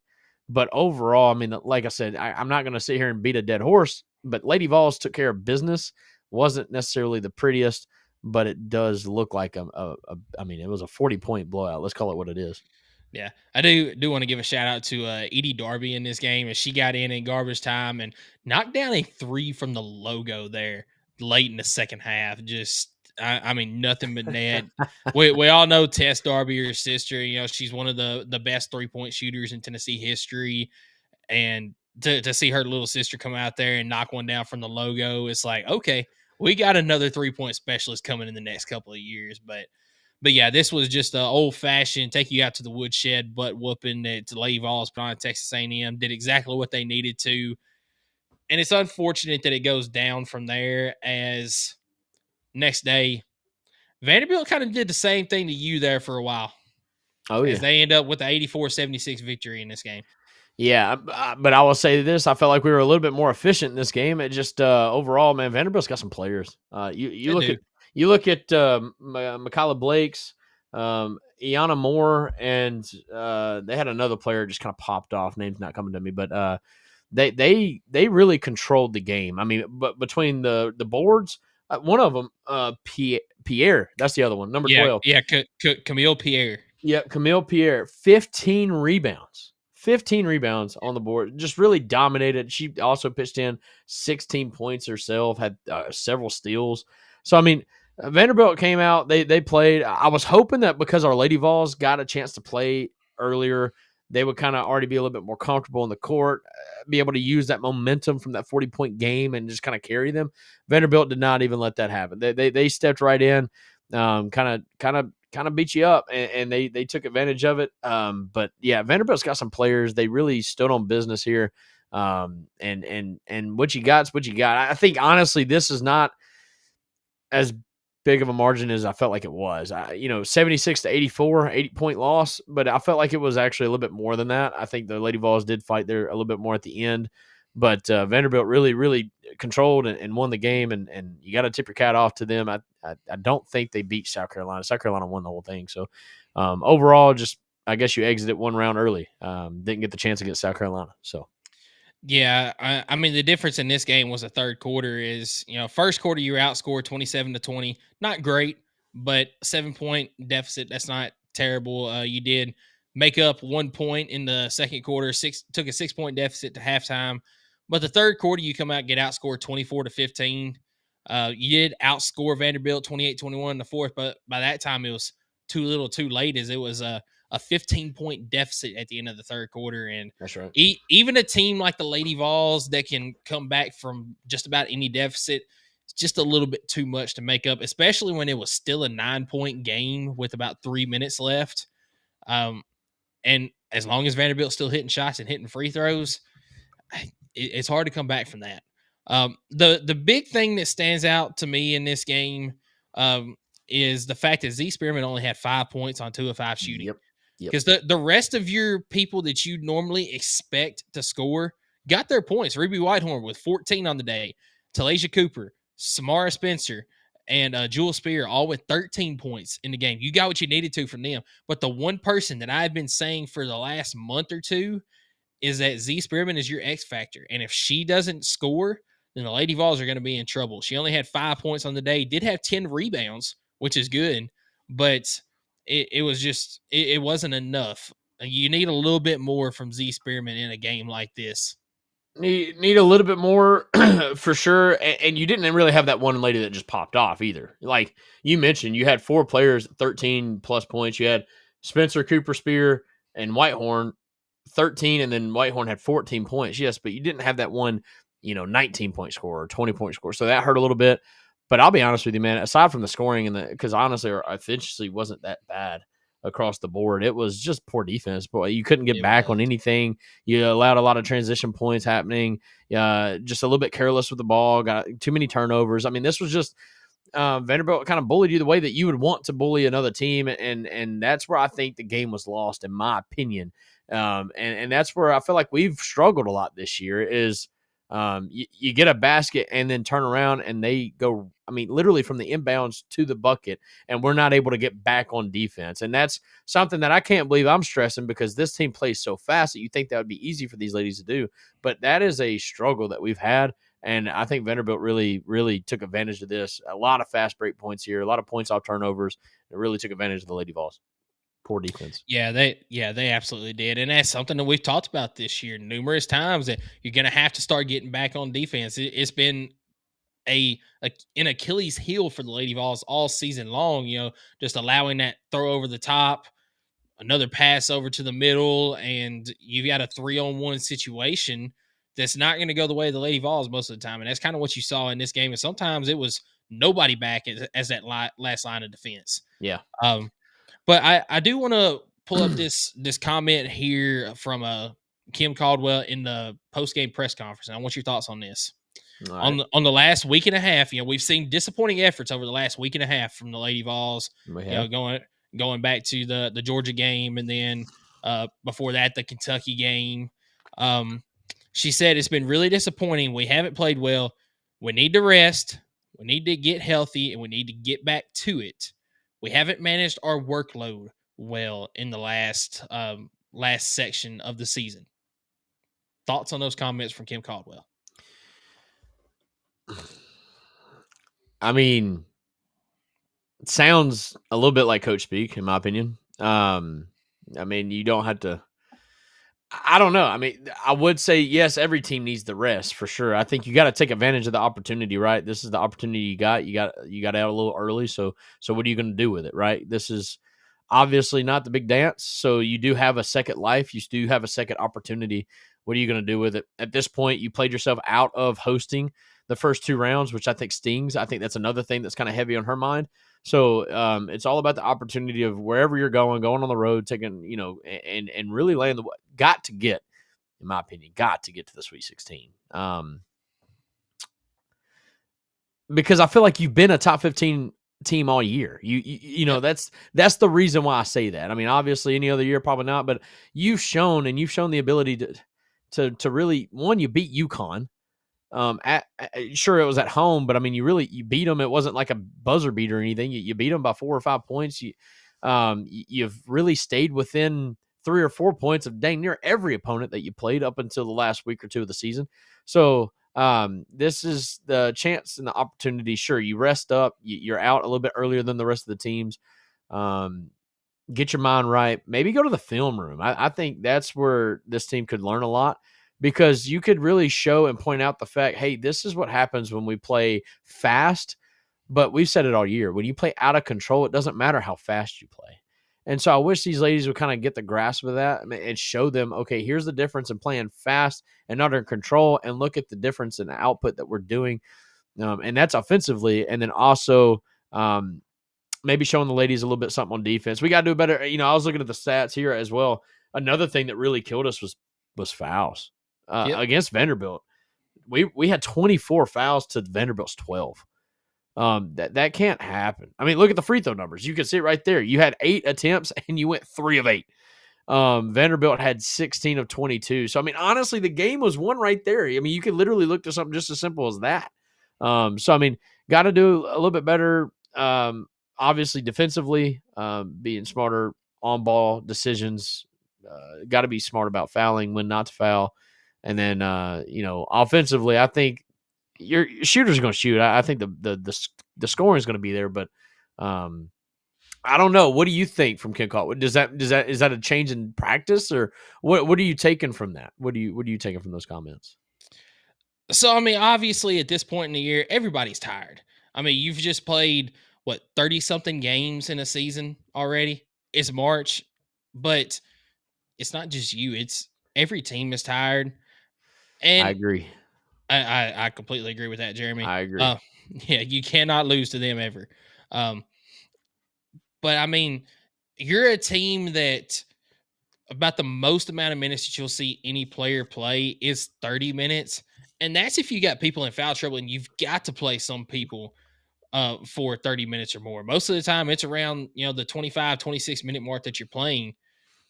But overall, like I said, I'm not going to sit here and beat a dead horse, but Lady Vols took care of business. Wasn't necessarily the prettiest, but it does look like it was a 40-point blowout. Let's call it what it is. Yeah, I do want to give a shout out to Edie Darby in this game as she got in garbage time and knocked down a 3 from the logo there late in the second half. Just, nothing but net. we all know Tess Darby, her sister. She's one of the best 3-point shooters in Tennessee history, and to see her little sister come out there and knock one down from the logo, it's like, okay, we got another 3-point specialist coming in the next couple of years, But yeah, this was just an old-fashioned take you out to the woodshed butt whooping that Lady Vols put on Texas A&M. Did exactly what they needed to. And it's unfortunate that it goes down from there as next day, Vanderbilt kind of did the same thing to you there for a while. Oh, yeah. As they end up with the 84-76 victory in this game. Yeah, but I will say this. I felt like we were a little bit more efficient in this game. It just overall, man, Vanderbilt's got some players. You look at Mikala Blake's, Iana Moore, and they had another player just kind of popped off. Name's not coming to me, but they really controlled the game. But between the boards, one of them, Pierre, that's the other one, number 12. Yeah, Camille Pierre. Yep, Camille Pierre, 15 rebounds. 15 rebounds on the board, just really dominated. She also pitched in 16 points herself, had several steals. So, Vanderbilt came out, they played. I was hoping that because our Lady Vols got a chance to play earlier, they would kind of already be a little bit more comfortable in the court, be able to use that momentum from that 40-point game and just kind of carry them. Vanderbilt did not even let that happen. They stepped right in, kind of beat you up, and they took advantage of it. But yeah, Vanderbilt's got some players. They really stood on business here. And what you got's what you got. I think honestly, this is not as big of a margin as I felt like it was. 76-84, 80-point loss, but I felt like it was actually a little bit more than that. I think the Lady Vols did fight there a little bit more at the end, but Vanderbilt really, really controlled and won the game, and you got to tip your hat off to them. I don't think they beat South Carolina. South Carolina won the whole thing. So overall, just I guess you exited one round early. Didn't get the chance against South Carolina. So. Yeah, the difference in this game was the third quarter is, first quarter you were outscored 27-20. Not great, but 7-point deficit, that's not terrible. You did make up 1 point in the second quarter, took a 6-point deficit to halftime. But the third quarter, you come out and get outscored 24-15. You did outscore Vanderbilt 28-21 in the fourth, but by that time it was too little too late as it was a 15-point deficit at the end of the third quarter. And that's right. Even a team like the Lady Vols that can come back from just about any deficit, it's just a little bit too much to make up, especially when it was still a 9-point game with about 3 minutes left. And as long as Vanderbilt's still hitting shots and hitting free throws, it's hard to come back from that. The big thing that stands out to me in this game is the fact that Z Spearman only had 5 points on 2 of 5 shooting. Yep. Because the rest of your people that you normally expect to score got their points. Ruby Whitehorn with 14 on the day. Talasia Cooper, Samara Spencer, and Jewel Spear all with 13 points in the game. You got what you needed to from them. But the one person that I've been saying for the last month or two is that Z Spearman is your X factor. And if she doesn't score, then the Lady Vols are going to be in trouble. She only had 5 points on the day, did have 10 rebounds, which is good, but it was just, it wasn't enough. You need a little bit more from Z Spearman in a game like this. Need a little bit more for sure. And you didn't really have that one lady that just popped off either. Like you mentioned, you had 4 players, 13 plus points. You had Spencer, Cooper Spear, and Whitehorn 13, and then Whitehorn had 14 points. Yes, but you didn't have that one, 19-point score or 20-point score. So that hurt a little bit. But I'll be honest with you, man, aside from the scoring because honestly, our efficiency wasn't that bad across the board. It was just poor defense. Boy, you couldn't get back on anything. You allowed a lot of transition points happening. Just a little bit careless with the ball. Got too many turnovers. I mean, this was just Vanderbilt kind of bullied you the way that you would want to bully another team, and that's where I think the game was lost, in my opinion. And that's where I feel like we've struggled a lot this year is you get a basket and then turn around and they go, I mean, literally from the inbounds to the bucket, and we're not able to get back on defense. And that's something that I can't believe I'm stressing because this team plays so fast that you think that would be easy for these ladies to do. But that is a struggle that we've had. And I think Vanderbilt really, really took advantage of this. A lot of fast break points here, a lot of points off turnovers. It really took advantage of the Lady Vols. Poor defense. Yeah, they absolutely did. And that's something that we've talked about this year numerous times, that you're going to have to start getting back on defense. It's been an Achilles heel for the Lady Vols all season long, just allowing that throw over the top, another pass over to the middle, and you've got a 3-on-1 situation that's not going to go the way of the Lady Vols most of the time. And that's kind of what you saw in this game. And sometimes it was nobody back as that last line of defense. Yeah. But I do want to pull up this comment here from Kim Caldwell in the post-game press conference. And I want your thoughts on this. Right. On the last week and a half, we've seen disappointing efforts over the last week and a half from the Lady Vols. Going back to the Georgia game, and then before that the Kentucky game. She said it's been really disappointing. We haven't played well. We need to rest. We need to get healthy, and we need to get back to it. We haven't managed our workload well in the last section of the season. Thoughts on those comments from Kim Caldwell? I mean, it sounds a little bit like coach speak, in my opinion. I mean, you don't have to. I don't know. I mean, I would say, yes, every team needs the rest for sure. I think you got to take advantage of the opportunity, right? This is the opportunity you got. You got out a little early. So what are you going to do with it, right? This is obviously not the big dance. So you do have a second life. You do have a second opportunity. What are you going to do with it? At this point, you played yourself out of hosting the first 2 rounds, which I think stings. I think that's another thing that's kind of heavy on her mind. So it's all about the opportunity of wherever you're going on the road, taking, and really laying in my opinion, got to get to the Sweet 16. Because I feel like you've been a top 15 team all year. That's the reason why I say that. I mean, obviously any other year, probably not, but you've shown the ability to really, one, you beat UConn. Sure, it was at home, but I mean, you beat them. It wasn't like a buzzer beat or anything. You beat them by 4 or 5 points. You've really stayed within 3 or 4 points of dang near every opponent that you played up until the last week or two of the season. So this is the chance and the opportunity. Sure, you rest up. You're out a little bit earlier than the rest of the teams. Get your mind right. Maybe go to the film room. I think that's where this team could learn a lot. Because you could really show and point out the fact, hey, this is what happens when we play fast. But we've said it all year. When you play out of control, it doesn't matter how fast you play. And so I wish these ladies would kind of get the grasp of that and show them, okay, here's the difference in playing fast and under control, and look at the difference in the output that we're doing. And that's offensively. And then also maybe showing the ladies a little bit something on defense. We got to do better. I was looking at the stats here as well. Another thing that really killed us was fouls. Against Vanderbilt, we had 24 fouls to Vanderbilt's 12. That can't happen. I mean, look at the free throw numbers. You can see it right there. You had 8 attempts and you went 3 of 8. Vanderbilt had 16 of 22. So I mean, honestly, the game was won right there. I mean, you could literally look to something just as simple as that. So I mean, got to do a little bit better. Obviously, defensively, being smarter on ball decisions. Got to be smart about fouling, when not to foul. And then, offensively, I think your shooters are going to shoot. I think the scoring is going to be there, but I don't know. What do you think from Kim Caldwell? Is that a change in practice, or what are you taking from that? What are you taking from those comments? So, I mean, obviously at this point in the year, everybody's tired. I mean, you've just played 30 something games in a season already. It's March. but it's not just you. It's every team is tired. I And agree. I completely agree with that, Jeremy. I agree. Yeah, you cannot lose to them ever. But I mean, you're a team that about the most amount of minutes that you'll see any player play is 30 minutes. And that's if you got people in foul trouble and you've got to play some people for 30 minutes or more. Most of the time it's around, the 25, 26-minute mark that you're playing.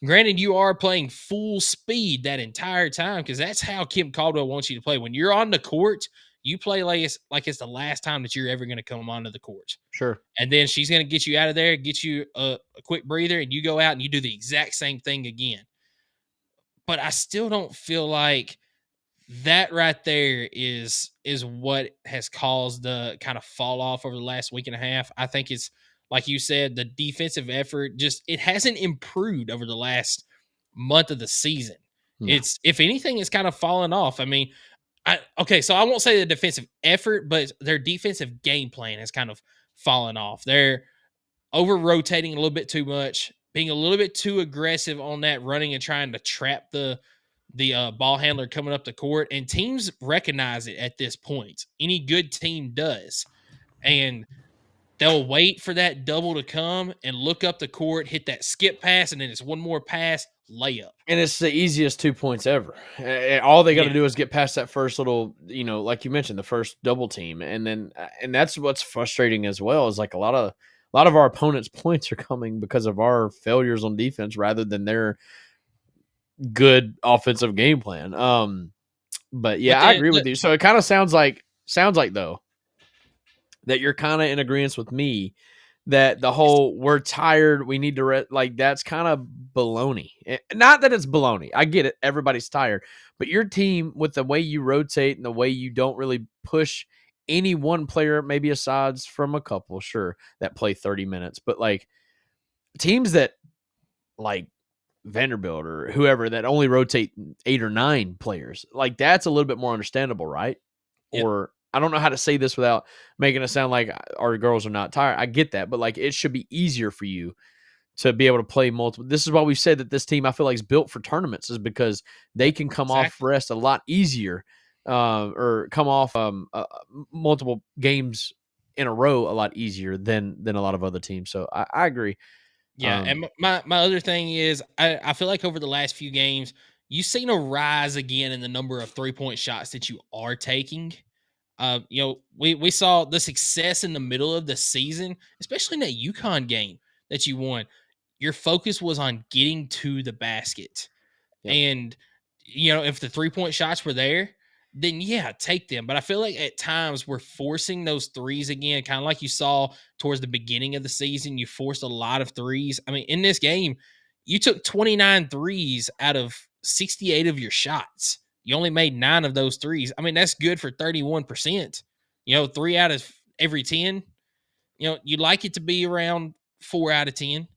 Granted, you are playing full speed that entire time because that's how Kim Caldwell wants you to play. When you're on the court, you play like it's the last time that you're ever going to come onto the court. Sure. And then she's going to get you out of there, get you a quick breather, and you go out and you do the exact same thing again. But I still don't feel like that right there is what has caused the kind of fall off over the last week and a half. I think it's like you said, the defensive effort it hasn't improved over the last month of the season. No. It's, if anything, it's kind of fallen off. I mean, so I won't say the defensive effort, but their defensive game plan has kind of fallen off. They're over rotating a little bit too much, being a little bit too aggressive on that running and trying to trap the ball handler coming up the court, and teams recognize it at this point. Any good team does. And they'll wait for that double to come and look up the court, hit that skip pass, and then it's one more pass, layup. And it's the easiest 2 points ever. All they got to Yeah. do is get past that first little, like you mentioned, the first double team. And that's what's frustrating as well, is like a lot of our opponents' points are coming because of our failures on defense rather than their good offensive game plan. But yeah, I agree with you. So it kind of sounds like though that you're kind of in agreement with me that the whole we're tired, we need to like that's kind of baloney. Not that it's baloney. I get it. Everybody's tired, but your team, with the way you rotate and the way you don't really push any one player, maybe aside from a couple, sure, that play 30 minutes, but like teams that like Vanderbilt or whoever that only rotate 8 or 9 players, like that's a little bit more understandable, right? Yep. Or I don't know how to say this without making it sound like our girls are not tired. I get that, but like it should be easier for you to be able to play multiple. This is why we've said that this team, I feel like, is built for tournaments, is because they can come off rest a lot easier, or come off multiple games in a row a lot easier than a lot of other teams. So I agree. Yeah, and my other thing is I feel like over the last few games, you've seen a rise again in the number of 3-point shots that you are taking. We saw the success in the middle of the season, especially in that UConn game that you won. Your focus was on getting to the basket. Yep. And, if the 3-point shots were there, then yeah, take them. But I feel like at times we're forcing those threes again, kind of like you saw towards the beginning of the season. You forced a lot of threes. I mean, in this game, you took 29 threes out of 68 of your shots. You only made 9 of those threes. I mean, that's good for 31%. 3 out of every 10. You'd like it to be around 4 out of 10.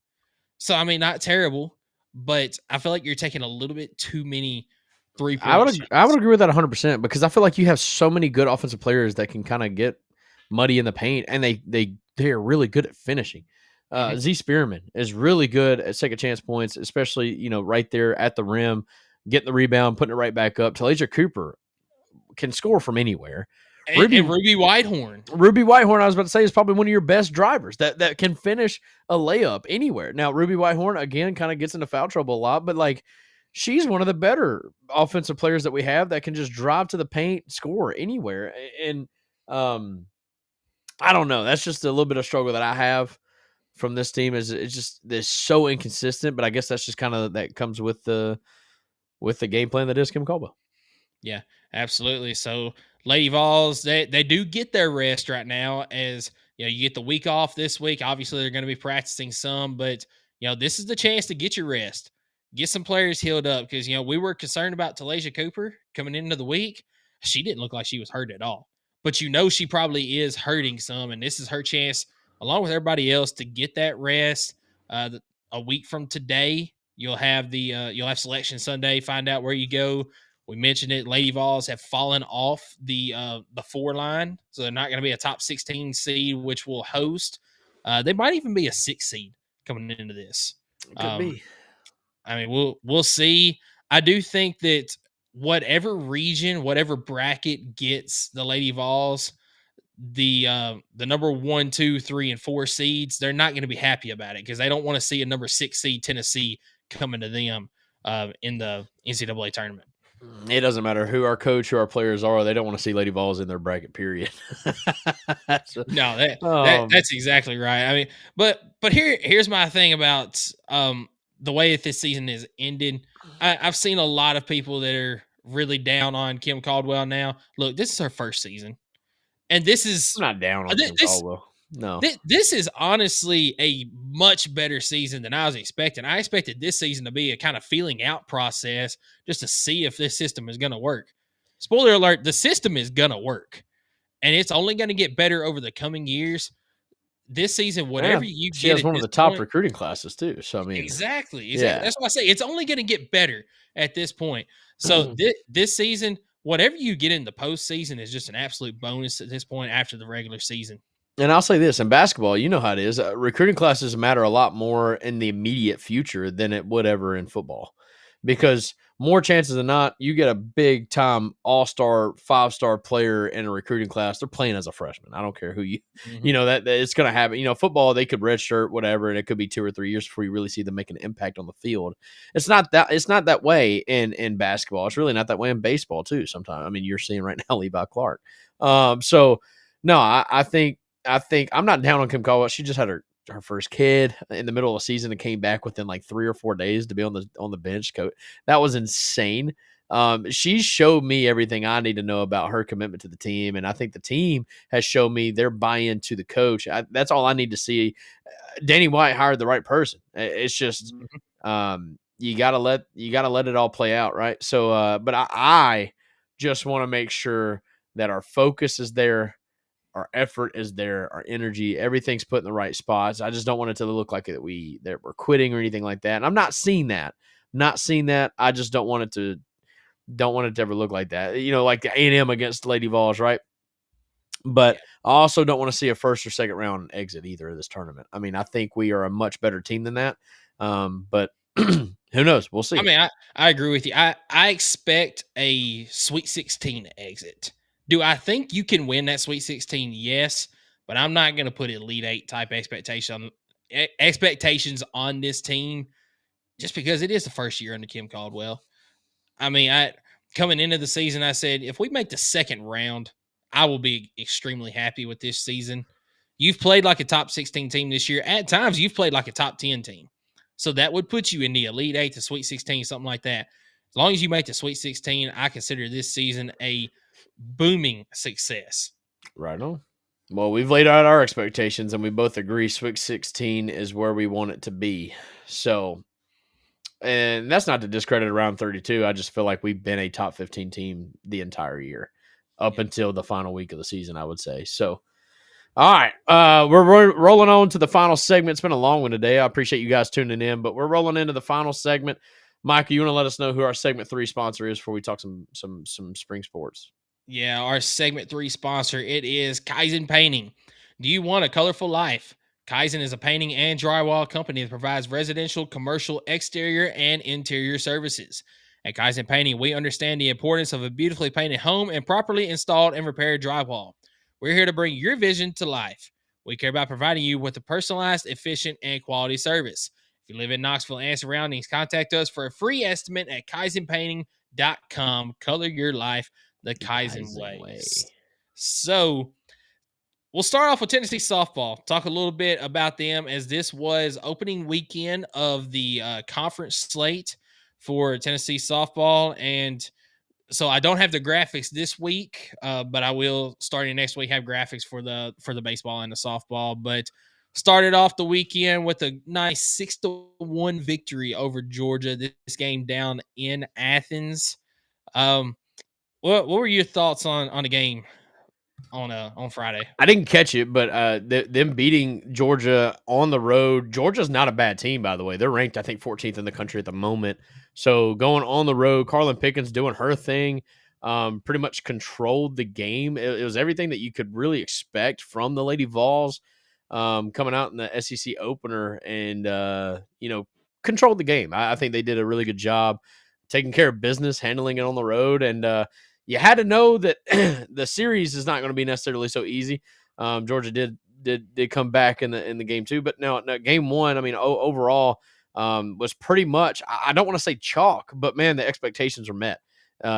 So, I mean, not terrible, but I feel like you're taking a little bit too many 3-point shots. I would agree with that 100%, because I feel like you have so many good offensive players that can kind of get muddy in the paint, and they are really good at finishing. Z Spearman is really good at second chance points, especially, right there at the rim, getting the rebound, putting it right back up. Talasia Cooper can score from anywhere. And Ruby Whitehorn. I was about to say, is probably one of your best drivers that can finish a layup anywhere. Now, Ruby Whitehorn, again, kind of gets into foul trouble a lot, but like she's one of the better offensive players that we have that can just drive to the paint, score anywhere. And I don't know. That's just a little bit of struggle that I have from this team. Is it's just they're so inconsistent, but I guess that's just kind of that comes with the game plan that is Kim Caldwell. Yeah, absolutely. So Lady Vols, they do get their rest right now, as you get the week off this week. Obviously, they're going to be practicing some, but this is the chance to get your rest, get some players healed up, because we were concerned about Talasia Cooper coming into the week. She didn't look like she was hurt at all, but she probably is hurting some, and this is her chance, along with everybody else, to get that rest. A week from today, you'll have Selection Sunday. Find out where you go. We mentioned it. Lady Vols have fallen off the 4 line, so they're not going to be a top 16 seed, which will host. They might even be a 6 seed coming into this. It could be. I mean, we'll see. I do think that whatever region, whatever bracket gets the Lady Vols, the number 1, 2, 3, and 4 seeds, they're not going to be happy about it because they don't want to see a number 6 seed Tennessee coming to them in the NCAA tournament. It doesn't matter who our coach, who our players are. They don't want to see Lady Vols in their bracket, period. No, that's exactly right. I mean, but here's my thing about the way that this season is ended. I've seen a lot of people that are really down on Kim Caldwell now. Look, this is her first season, and this is I'm not down on Kim Caldwell. No, this is honestly a much better season than I was expecting. I expected this season to be a kind of feeling out process just to see if this system is going to work. Spoiler alert, the system is going to work, and it's only going to get better over the coming years. This season, whatever you she get has one of the top recruiting classes too. So I mean, exactly. Yeah. That's what I say. It's only going to get better at this point. So this season, whatever you get in the postseason is just an absolute bonus at this point after the regular season. And I'll say this, in basketball, you know how it is. Recruiting classes matter a lot more in the immediate future than it would ever in football. Because more chances than not, you get a big-time all-star, 5-star player in a recruiting class. They're playing as a freshman. I don't care who you know, that it's going to happen. You know, football, they could redshirt, whatever, and it could be 2 or 3 years before you really see them make an impact on the field. It's not that way in basketball. It's really not that way in baseball, too, sometimes. I mean, you're seeing right now Levi Clark. So, no, I think I'm not down on Kim Caldwell. She just had her first kid in the middle of the season and came back within like 3 or 4 days to be on the bench. That was insane. She showed me everything I need to know about her commitment to the team, and I think the team has shown me their buy-in to the coach. That's all I need to see. Danny White hired the right person. It's just you gotta let it all play out, right? So, but I just want to make sure that our focus is there. Our effort is there, our energy, everything's put in the right spots. I just don't want it to look like that we're quitting or anything like that. And I'm not seeing that. I just don't want it to ever look like that. You know, like the A&M against Lady Vols, right? But I also don't want to see a first or second round exit either of this tournament. I mean, I think we are a much better team than that. But who knows? We'll see. I mean, I agree with you. I expect a Sweet 16 exit. Do I think you can win that Sweet 16? Yes, but I'm not going to put Elite 8 type expectations on this team just because it is the first year under Kim Caldwell. I mean, coming into the season, I said, if we make the second round, I will be extremely happy with this season. You've played like a top 16 team this year. At times, you've played like a top 10 team. So that would put you in the Elite 8 to Sweet 16, something like that. As long as you make the Sweet 16, I consider this season a booming success. Right on. Well, we've laid out our expectations, and we both agree Sweet 16 is where we want it to be. So, and that's not to discredit round 32. I just feel like we've been a top 15 team the entire year up until the final week of the season, I would say. So, all right, we're rolling on to the final segment. It's been a long one today. I appreciate you guys tuning in, but we're rolling into the final segment. Michael, you want to let us know who our segment 3 sponsor is before we talk some spring sports? Yeah, our segment 3 sponsor, it is Kaizen Painting. Do you want a colorful life? Kaizen is a painting and drywall company that provides residential, commercial, exterior, and interior services. At Kaizen Painting, we understand the importance of a beautifully painted home and properly installed and repaired drywall. We're here to bring your vision to life. We care about providing you with a personalized, efficient, and quality service. If you live in Knoxville and surroundings, contact us for a free estimate at kaizenpainting.com. Color your life the Kaizen way. So we'll start off with Tennessee softball. Talk a little bit about them, as this was opening weekend of the conference slate for Tennessee softball. And so I don't have the graphics this week, but I will, starting next week, have graphics for the baseball and the softball. But started off the weekend with a nice 6-1 victory over Georgia. This game down in Athens. What were your thoughts on the game on Friday? I didn't catch it, but them beating Georgia on the road. Georgia's not a bad team, by the way. They're ranked, I think, 14th in the country at the moment. So going on the road, Carlin Pickens doing her thing, pretty much controlled the game. It was everything that you could really expect from the Lady Vols, coming out in the SEC opener and controlled the game. I think they did a really good job taking care of business, handling it on the road, and you had to know that the series is not going to be necessarily so easy. Georgia did come back in the game too, but no, game one. I mean, overall was pretty much. I don't want to say chalk, but man, the expectations were met.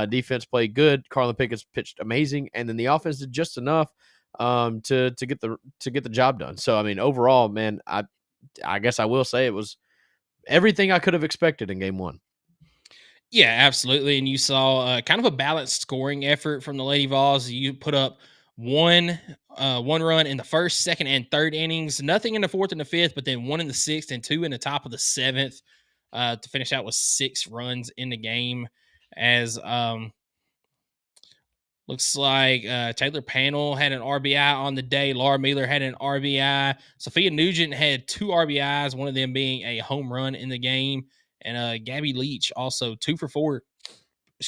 Defense played good. Carlin Pickens pitched amazing, and then the offense did just enough to get the job done. So I mean, overall, man, I guess I will say it was everything I could have expected in game one. Yeah, absolutely. And you saw kind of a balanced scoring effort from the Lady Vols. You put up one run in the first, second, and third innings. Nothing in the fourth and the fifth, but then one in the sixth and two in the top of the seventh to finish out with 6 runs in the game. As looks like Taylor Panel had an RBI on the day. Laura Mueller had an RBI. Sophia Nugent had 2 RBIs, one of them being a home run in the game. And Gabby Leach also 2 for 4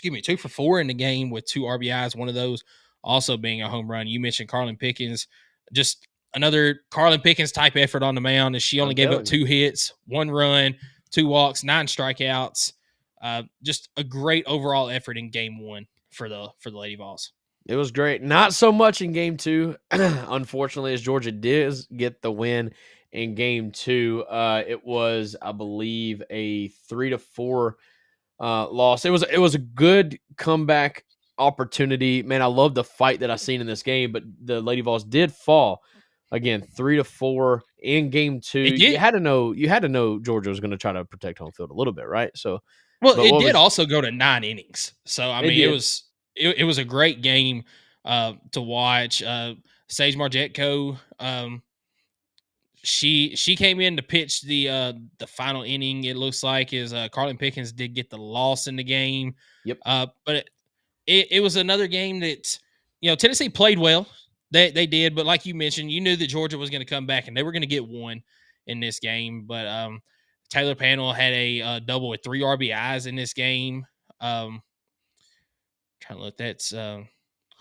in the game with 2 RBIs, one of those also being a home run. You mentioned Carlin Pickens, just another Carlin Pickens type effort on the mound, and she only gave up 2 hits, 1 run, 2 walks, 9 strikeouts. Just a great overall effort in game one for the Lady Vols. It was great. Not so much in game two, unfortunately, as Georgia did get the win in game two. It was, I believe, a 3-4 loss. It was a good comeback opportunity. Man, I love the fight that I seen in this game, but the Lady Vols did fall again 3-4 in game two. You had to know Georgia was going to try to protect home field a little bit, right? So, well, it did also go to 9 innings. So I mean, it was a great game to watch. Sage Margetko, she came in to pitch the final inning. It looks like is Carlin Pickens did get the loss in the game. Yep. But it was another game that Tennessee played well. They did, but like you mentioned, you knew that Georgia was going to come back and they were going to get one in this game. But Taylor Panel had a double with 3 RBIs in this game. Trying to look, that's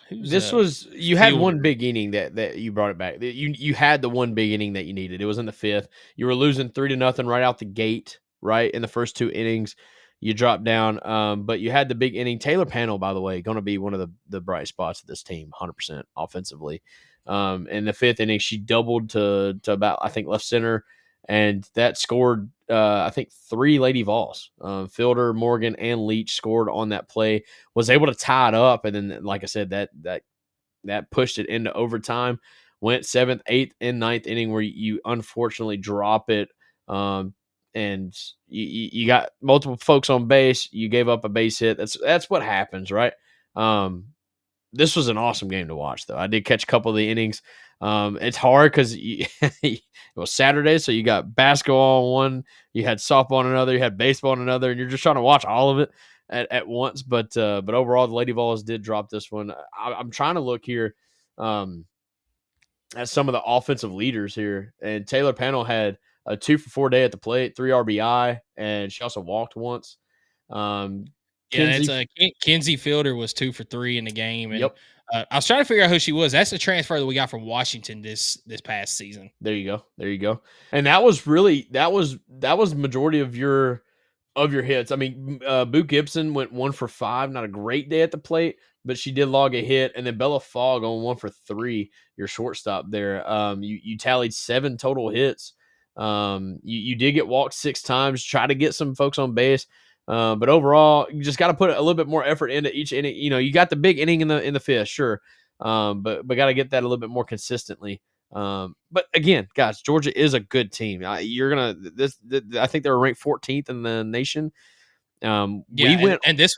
you had one big inning that you brought it back. You had the one big inning that you needed. It was in the 5th. You were losing 3-0 right out the gate, right in the first 2 innings. You dropped down, but you had the big inning. Taylor Panel, by the way, going to be one of the bright spots of this team, 100% offensively. In the 5th inning, she doubled to about, I think, left center, and that scored, I think, 3 Lady Vols. Fielder, Morgan, and Leach scored on that play. Was able to tie it up, and then, like I said, that pushed it into overtime. Went 7th, 8th, and 9th inning where you unfortunately drop it. And you got multiple folks on base. You gave up a base hit. That's what happens, right? This was an awesome game to watch, though. I did catch a couple of the innings. It's hard because it was Saturday, so you got basketball on one, you had softball on another, you had baseball on another, and you're just trying to watch all of it at once. But overall, the Lady Vols did drop this one. I'm trying to look here at some of the offensive leaders here, and Taylor Panel had a 2-for-4 day at the plate, 3 RBI, and she also walked once. Kenzie Fielder was 2 for 3 in the game. And, yep. I was trying to figure out who she was. That's the transfer that we got from Washington this past season. There you go. And that was the majority of your hits. I mean, Boo Gibson went 1 for 5. Not a great day at the plate, but she did log a hit. And then Bella Fogg on 1 for 3. Your shortstop there. You tallied 7 total hits. You did get walked 6 times. Try to get some folks on base. But overall, you just got to put a little bit more effort into each inning. You got the big inning in the 5th, sure. But got to get that a little bit more consistently. But again, guys, Georgia is a good team. I think they were ranked 14th in the nation. This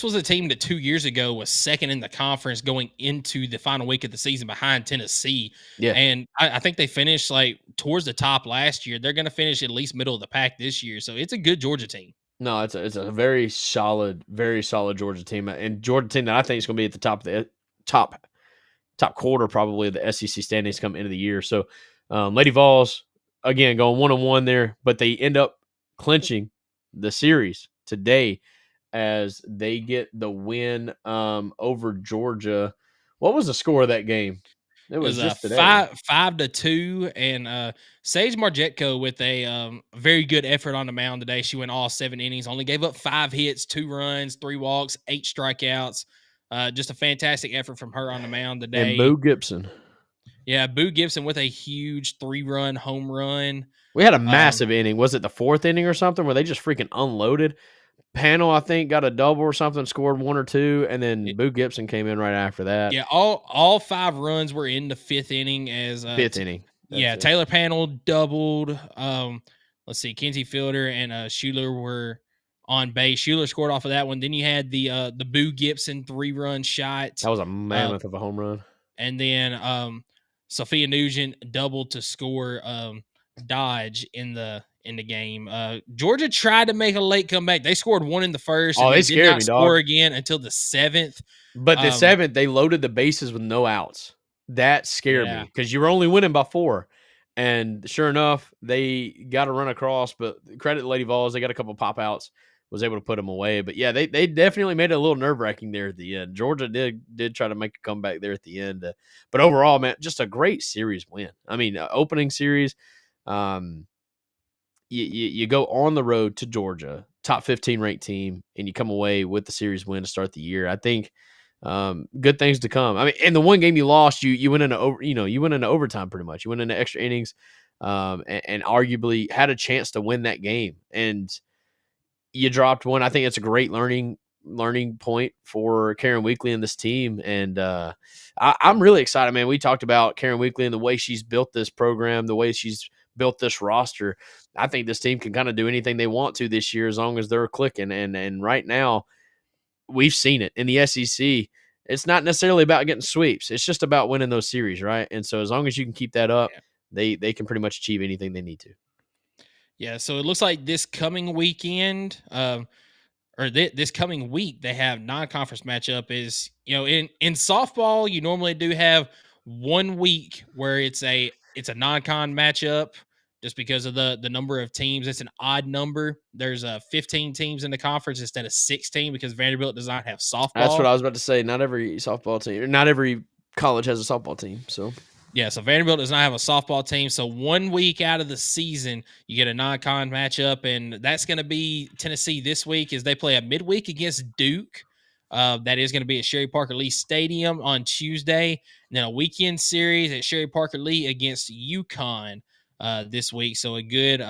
was a team that 2 years ago was second in the conference going into the final week of the season behind Tennessee. Yeah. And I think they finished like towards the top last year. They're going to finish at least middle of the pack this year. So it's a good Georgia team. No, it's a very solid Georgia team, and Georgia team that I think is going to be at the top of the top quarter probably of the SEC standings come into the year. So, Lady Vols again going 1-1 there, but they end up clinching the series today as they get the win over Georgia. What was the score of that game? It was just today. 5-2, and Sage Marjetko with a very good effort on the mound today. She went all 7 innings, only gave up 5 hits, 2 runs, 3 walks, 8 strikeouts. Just a fantastic effort from her on the mound today. And Boo Gibson. Yeah, Boo Gibson with a huge 3-run home run. We had a massive inning. Was it the 4th inning or something where they just freaking unloaded? Panel, I think, got a double or something, scored 1 or 2, and then Boo Gibson came in right after that. Yeah, all 5 runs were in the 5th inning. As 5th inning. Yeah, Taylor Panel doubled. Let's see, Kenzie Fielder and Schuler were on base. Schuler scored off of that one. Then you had the Boo Gibson 3-run shot. That was a mammoth of a home run. And then Sophia Nugent doubled to score Dodge in the game. Georgia tried to make a late comeback. They scored 1 in the 1st. Oh, and they scared did not me, score dog. again until the 7th. But the 7th, they loaded the bases with no outs. That scared me because you were only winning by 4. And sure enough, they got a run across. But credit to Lady Vols, they got a couple pop outs, was able to put them away. But yeah, they definitely made it a little nerve wracking there at the end. Georgia did try to make a comeback there at the end. But overall, man, just a great series win. I mean, opening series. You go on the road to Georgia, top 15 ranked team, and you come away with the series win to start the year. I think good things to come. I mean, in the one game you lost, you went into overtime pretty much. You went into extra innings, and arguably had a chance to win that game, and you dropped one. I think it's a great learning point for Karen Weekly and this team, and I'm really excited, man. We talked about Karen Weekly and the way she's built this program, the way she's built this roster. I think this team can kind of do anything they want to this year as long as they're clicking. And right now, we've seen it in the SEC. It's not necessarily about getting sweeps. It's just about winning those series, right? And so as long as you can keep that up, they can pretty much achieve anything they need to. Yeah, so it looks like this coming weekend, this coming week, they have non-conference matchup. Is in softball, you normally do have 1 week where it's a non-con matchup just because of the number of teams. It's an odd number. There's 15 teams in the conference instead of 16 because Vanderbilt does not have softball. That's what I was about to say. Not every softball team, or not every college has a softball team. So yeah, so Vanderbilt does not have a softball team. So 1 week out of the season, you get a non-con matchup, and that's going to be Tennessee this week as they play a midweek against Duke. That is going to be at Sherry Parker Lee Stadium on Tuesday, and then a weekend series at Sherry Parker Lee against UConn this week. So a good,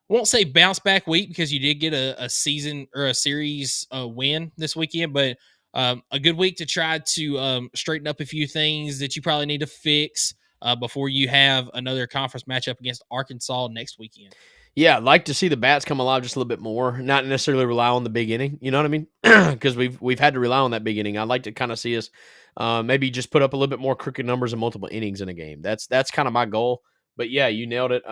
won't say bounce back week because you did get a season or a series win this weekend, but a good week to try to straighten up a few things that you probably need to fix before you have another conference matchup against Arkansas next weekend. Yeah, I'd like to see the bats come alive just a little bit more, not necessarily rely on the big inning. You know what I mean? Because we've had to rely on that big inning. I'd like to kind of see us maybe just put up a little bit more crooked numbers and multiple innings in a game. That's kind of my goal. But yeah, you nailed it.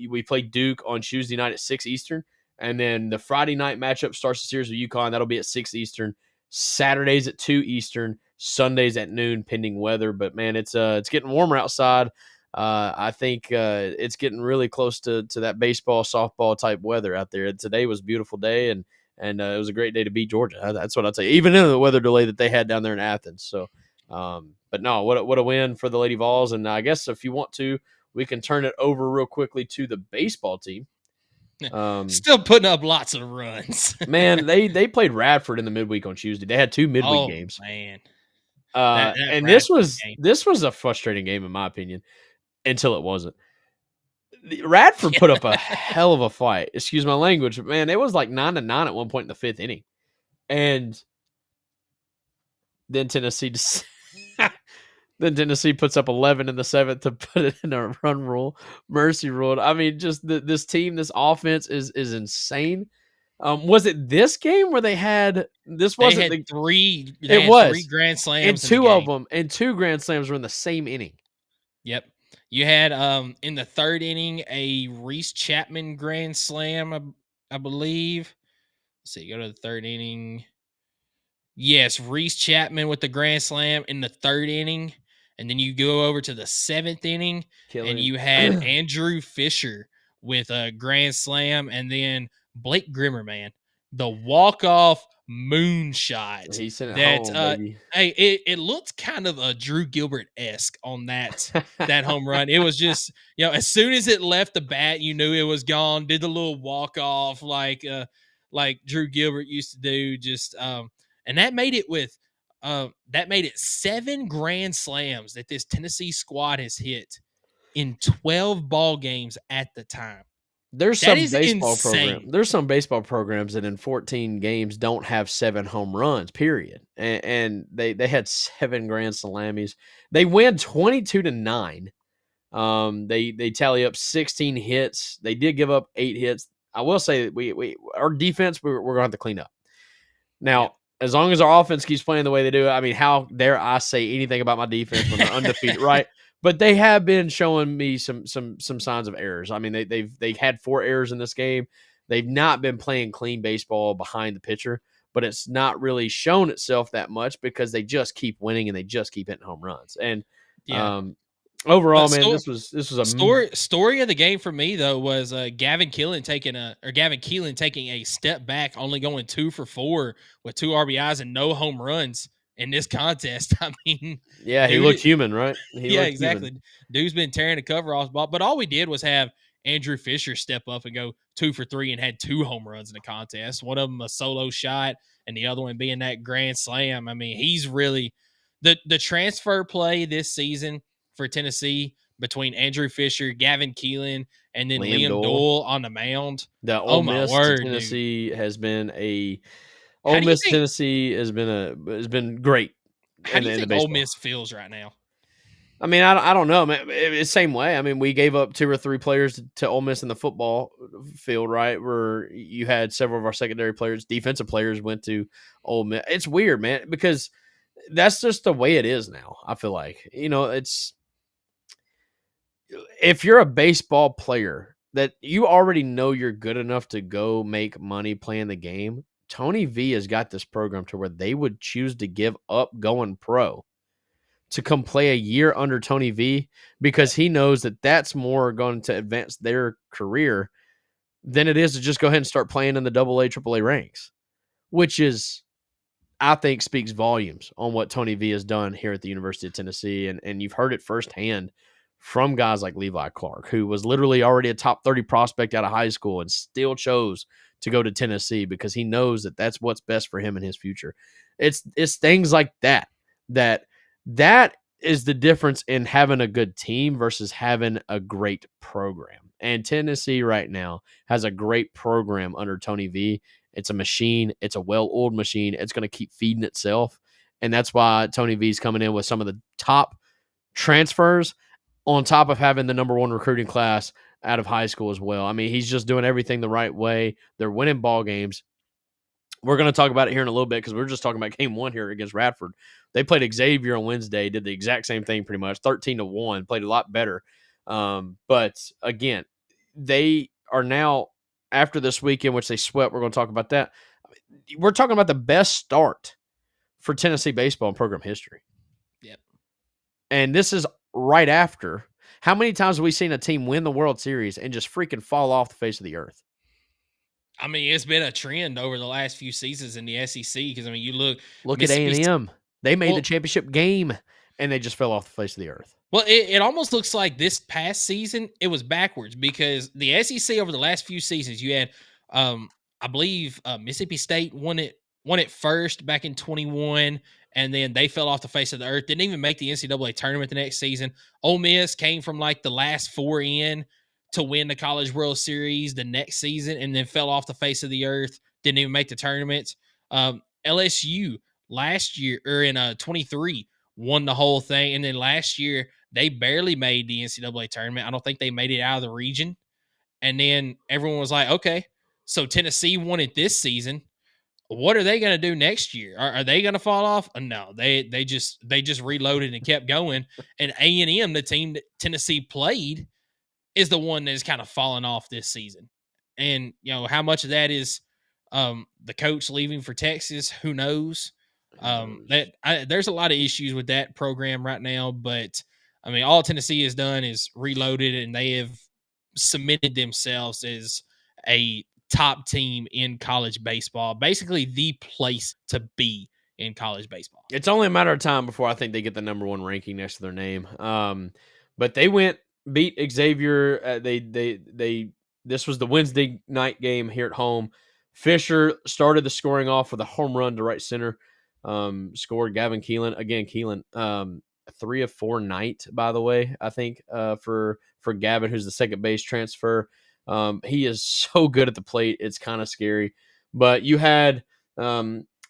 We played Duke on Tuesday night at 6 Eastern, and then the Friday night matchup starts the series with UConn. That'll be at 6 Eastern. Saturdays at 2 Eastern. Sundays at noon, pending weather. But man, it's getting warmer outside. I think it's getting really close to that baseball, softball type weather out there. Today was a beautiful day, and it was a great day to beat Georgia. That's what I'll tell you, even in the weather delay that they had down there in Athens. So, but no, what a win for the Lady Vols. And I guess if you want to, we can turn it over real quickly to the baseball team. Still putting up lots of runs. Man, they played Radford in the midweek on Tuesday. They had 2 midweek games. Man. And this was a frustrating game in my opinion until it wasn't. Radford put up a hell of a fight. Excuse my language, but man, it was like 9-9 at one point in the 5th inning. And then Tennessee puts up 11 in the 7th to put it in a run rule, mercy rule. I mean, just this team, this offense is insane. Was it this game where they had this? Wasn't the three? It was 3 grand slams, and 2 of them, and 2 grand slams were in the same inning. Yep, you had in the 3rd inning a Reese Chapman grand slam, I believe. Let's see, go to the 3rd inning. Yes, Reese Chapman with the grand slam in the 3rd inning. And then you go over to the 7th inning, and you had Andrew Fisher with a grand slam, and then Blake Grimmer, man, the walk-off moonshot. He sent it That home, baby. hey, it looked kind of a Drew Gilbert-esque on that home run. It was just, as soon as it left the bat, you knew it was gone. Did the little walk off like Drew Gilbert used to do. Just and that made it 7 grand slams that this Tennessee squad has hit in 12 ball games at the time. There's That some is baseball insane. program. There's some baseball programs that in 14 games don't have 7 home runs. Period. And they had 7 grand salamis. They win 22-9. They tally up 16 hits. They did give up 8 hits. I will say that our defense we're going to have to clean up. Now, as long as our offense keeps playing the way they do, I mean, how dare I say anything about my defense when they're undefeated, right? But they have been showing me some signs of errors. I mean, they've had 4 errors in this game. They've not been playing clean baseball behind the pitcher, but it's not really shown itself that much because they just keep winning and they just keep hitting home runs. And overall, man, this was a story of the game for me though was Gavin Keelan taking a step back, only going 2 for 4 with 2 RBIs and no home runs in this contest. I mean, he looked human, right? Exactly. Human. Dude's been tearing the cover off the ball, but all we did was have Andrew Fisher step up and go 2 for 3 and had 2 home runs in the contest. One of them a solo shot, and the other one being that grand slam. I mean, he's really the transfer play this season for Tennessee between Andrew Fisher, Gavin Keelan, and then Liam Dole on the mound. The Ole Miss Tennessee has been Tennessee has been great. How do you think Ole Miss feels right now? I mean, I don't know, man. It's the same way. I mean, we gave up 2 or 3 players to Ole Miss in the football field, right? Where you had several of our secondary players, defensive players went to Ole Miss. It's weird, man, because that's just the way it is now. I feel like, it's if you're a baseball player that you already know you're good enough to go make money playing the game. Tony V has got this program to where they would choose to give up going pro to come play a year under Tony V because he knows that that's more going to advance their career than it is to just go ahead and start playing in the AA, AAA ranks, which is, I think, speaks volumes on what Tony V has done here at the University of Tennessee. And you've heard it firsthand from guys like Levi Clark, who was literally already a top 30 prospect out of high school and still chose to go to Tennessee because he knows that that's what's best for him in his future. It's things like that is the difference in having a good team versus having a great program. And Tennessee right now has a great program under Tony V. It's a machine. It's a well-oiled machine. It's going to keep feeding itself. And that's why Tony V's coming in with some of the top transfers on top of having the number 1 recruiting class out of high school as well. I mean, he's just doing everything the right way. They're winning ball games. We're going to talk about it here in a little bit because we're just talking about game 1 here against Radford. They played Xavier on Wednesday, did the exact same thing pretty much, 13-1, played a lot better. But again, they are now, after this weekend, which they swept, we're going to talk about that. We're talking about the best start for Tennessee baseball in program history. Yep. And this is right after. How many times have we seen a team win the World Series and just freaking fall off the face of the earth? I mean, it's been a trend over the last few seasons in the SEC because, I mean, you look at A&M. They made the championship game, and they just fell off the face of the earth. Well, it almost looks like this past season, it was backwards because the SEC over the last few seasons, you had, I believe, Mississippi State won it first back in 21, and then they fell off the face of the earth. Didn't even make the NCAA tournament the next season. Ole Miss came from like the last 4 in to win the College World Series the next season and then fell off the face of the earth. Didn't even make the tournament. LSU last year, or in 23, won the whole thing. And then last year, they barely made the NCAA tournament. I don't think they made it out of the region. And then everyone was like, okay, so Tennessee won it this season. What are they going to do next year? Are they going to fall off? No, they just reloaded and kept going. And A&M, the team that Tennessee played, is the one that is kind of fallen off this season. And, how much of that is the coach leaving for Texas? Who knows? There's a lot of issues with that program right now. But, I mean, all Tennessee has done is reloaded, and they have cemented themselves as a top team in college baseball, basically the place to be in college baseball. It's only a matter of time before I think they get the number 1 ranking next to their name. But they beat Xavier. This was the Wednesday night game here at home. Fisher started the scoring off with a home run to right center. Scored Gavin Keelan. Again, Keelan, 3 of 4 night, by the way, I think, for Gavin, who's the second base transfer. He is so good at the plate. It's kind of scary. But you had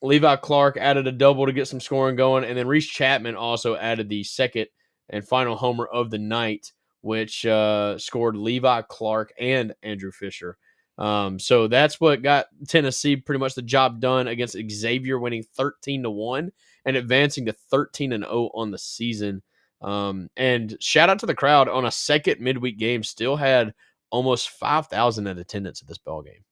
Levi Clark added a double to get some scoring going, and then Reese Chapman also added the second and final homer of the night, which scored Levi Clark and Andrew Fisher. So that's what got Tennessee pretty much the job done against Xavier, winning 13-1 and advancing to 13-0 on the season. And shout out to the crowd on a second midweek game, still had almost 5,000 in attendance at this ball game.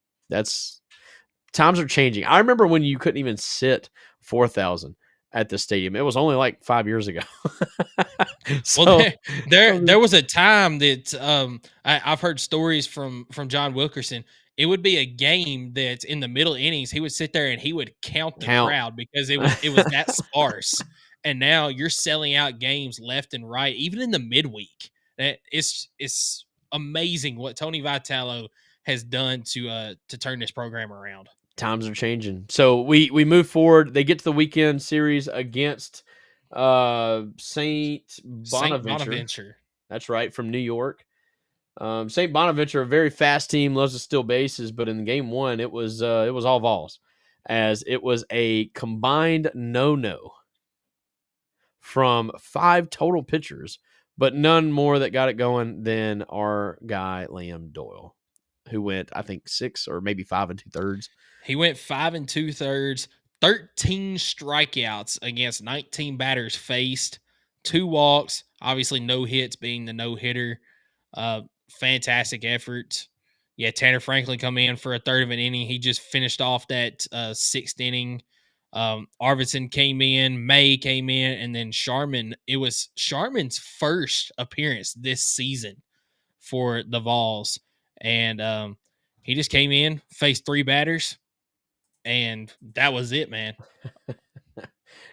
Times are changing. I remember when you couldn't even sit 4,000 at the stadium. It was only like 5 years ago. So, well, there was a time that I've heard stories from John Wilkerson. It would be a game that's in the middle innings. He would sit there and he would count the crowd because it was that sparse. And now you're selling out games left and right, even in the midweek. It's amazing what Tony Vitello has done to turn this program around. Times are changing. So we move forward. They get to the weekend series against St Bonaventure. That's right, from New York. St Bonaventure, a very fast team, loves to steal bases, but in game 1, it was all Vols, as it was a combined no-no from 5 total pitchers, but none more that got it going than our guy Liam Doyle, who went, I think, 6 or maybe 5 2/3. He went 5 2/3, 13 strikeouts against 19 batters faced, 2 walks, obviously no hits being the no-hitter. Fantastic effort. Yeah, Tanner Franklin come in for a third of an inning. He just finished off that 6th inning. Arvidsson came in, May came in, and then Sharman. It was Sharman's first appearance this season for the Vols. And he just came in, faced 3 batters, and that was it, man.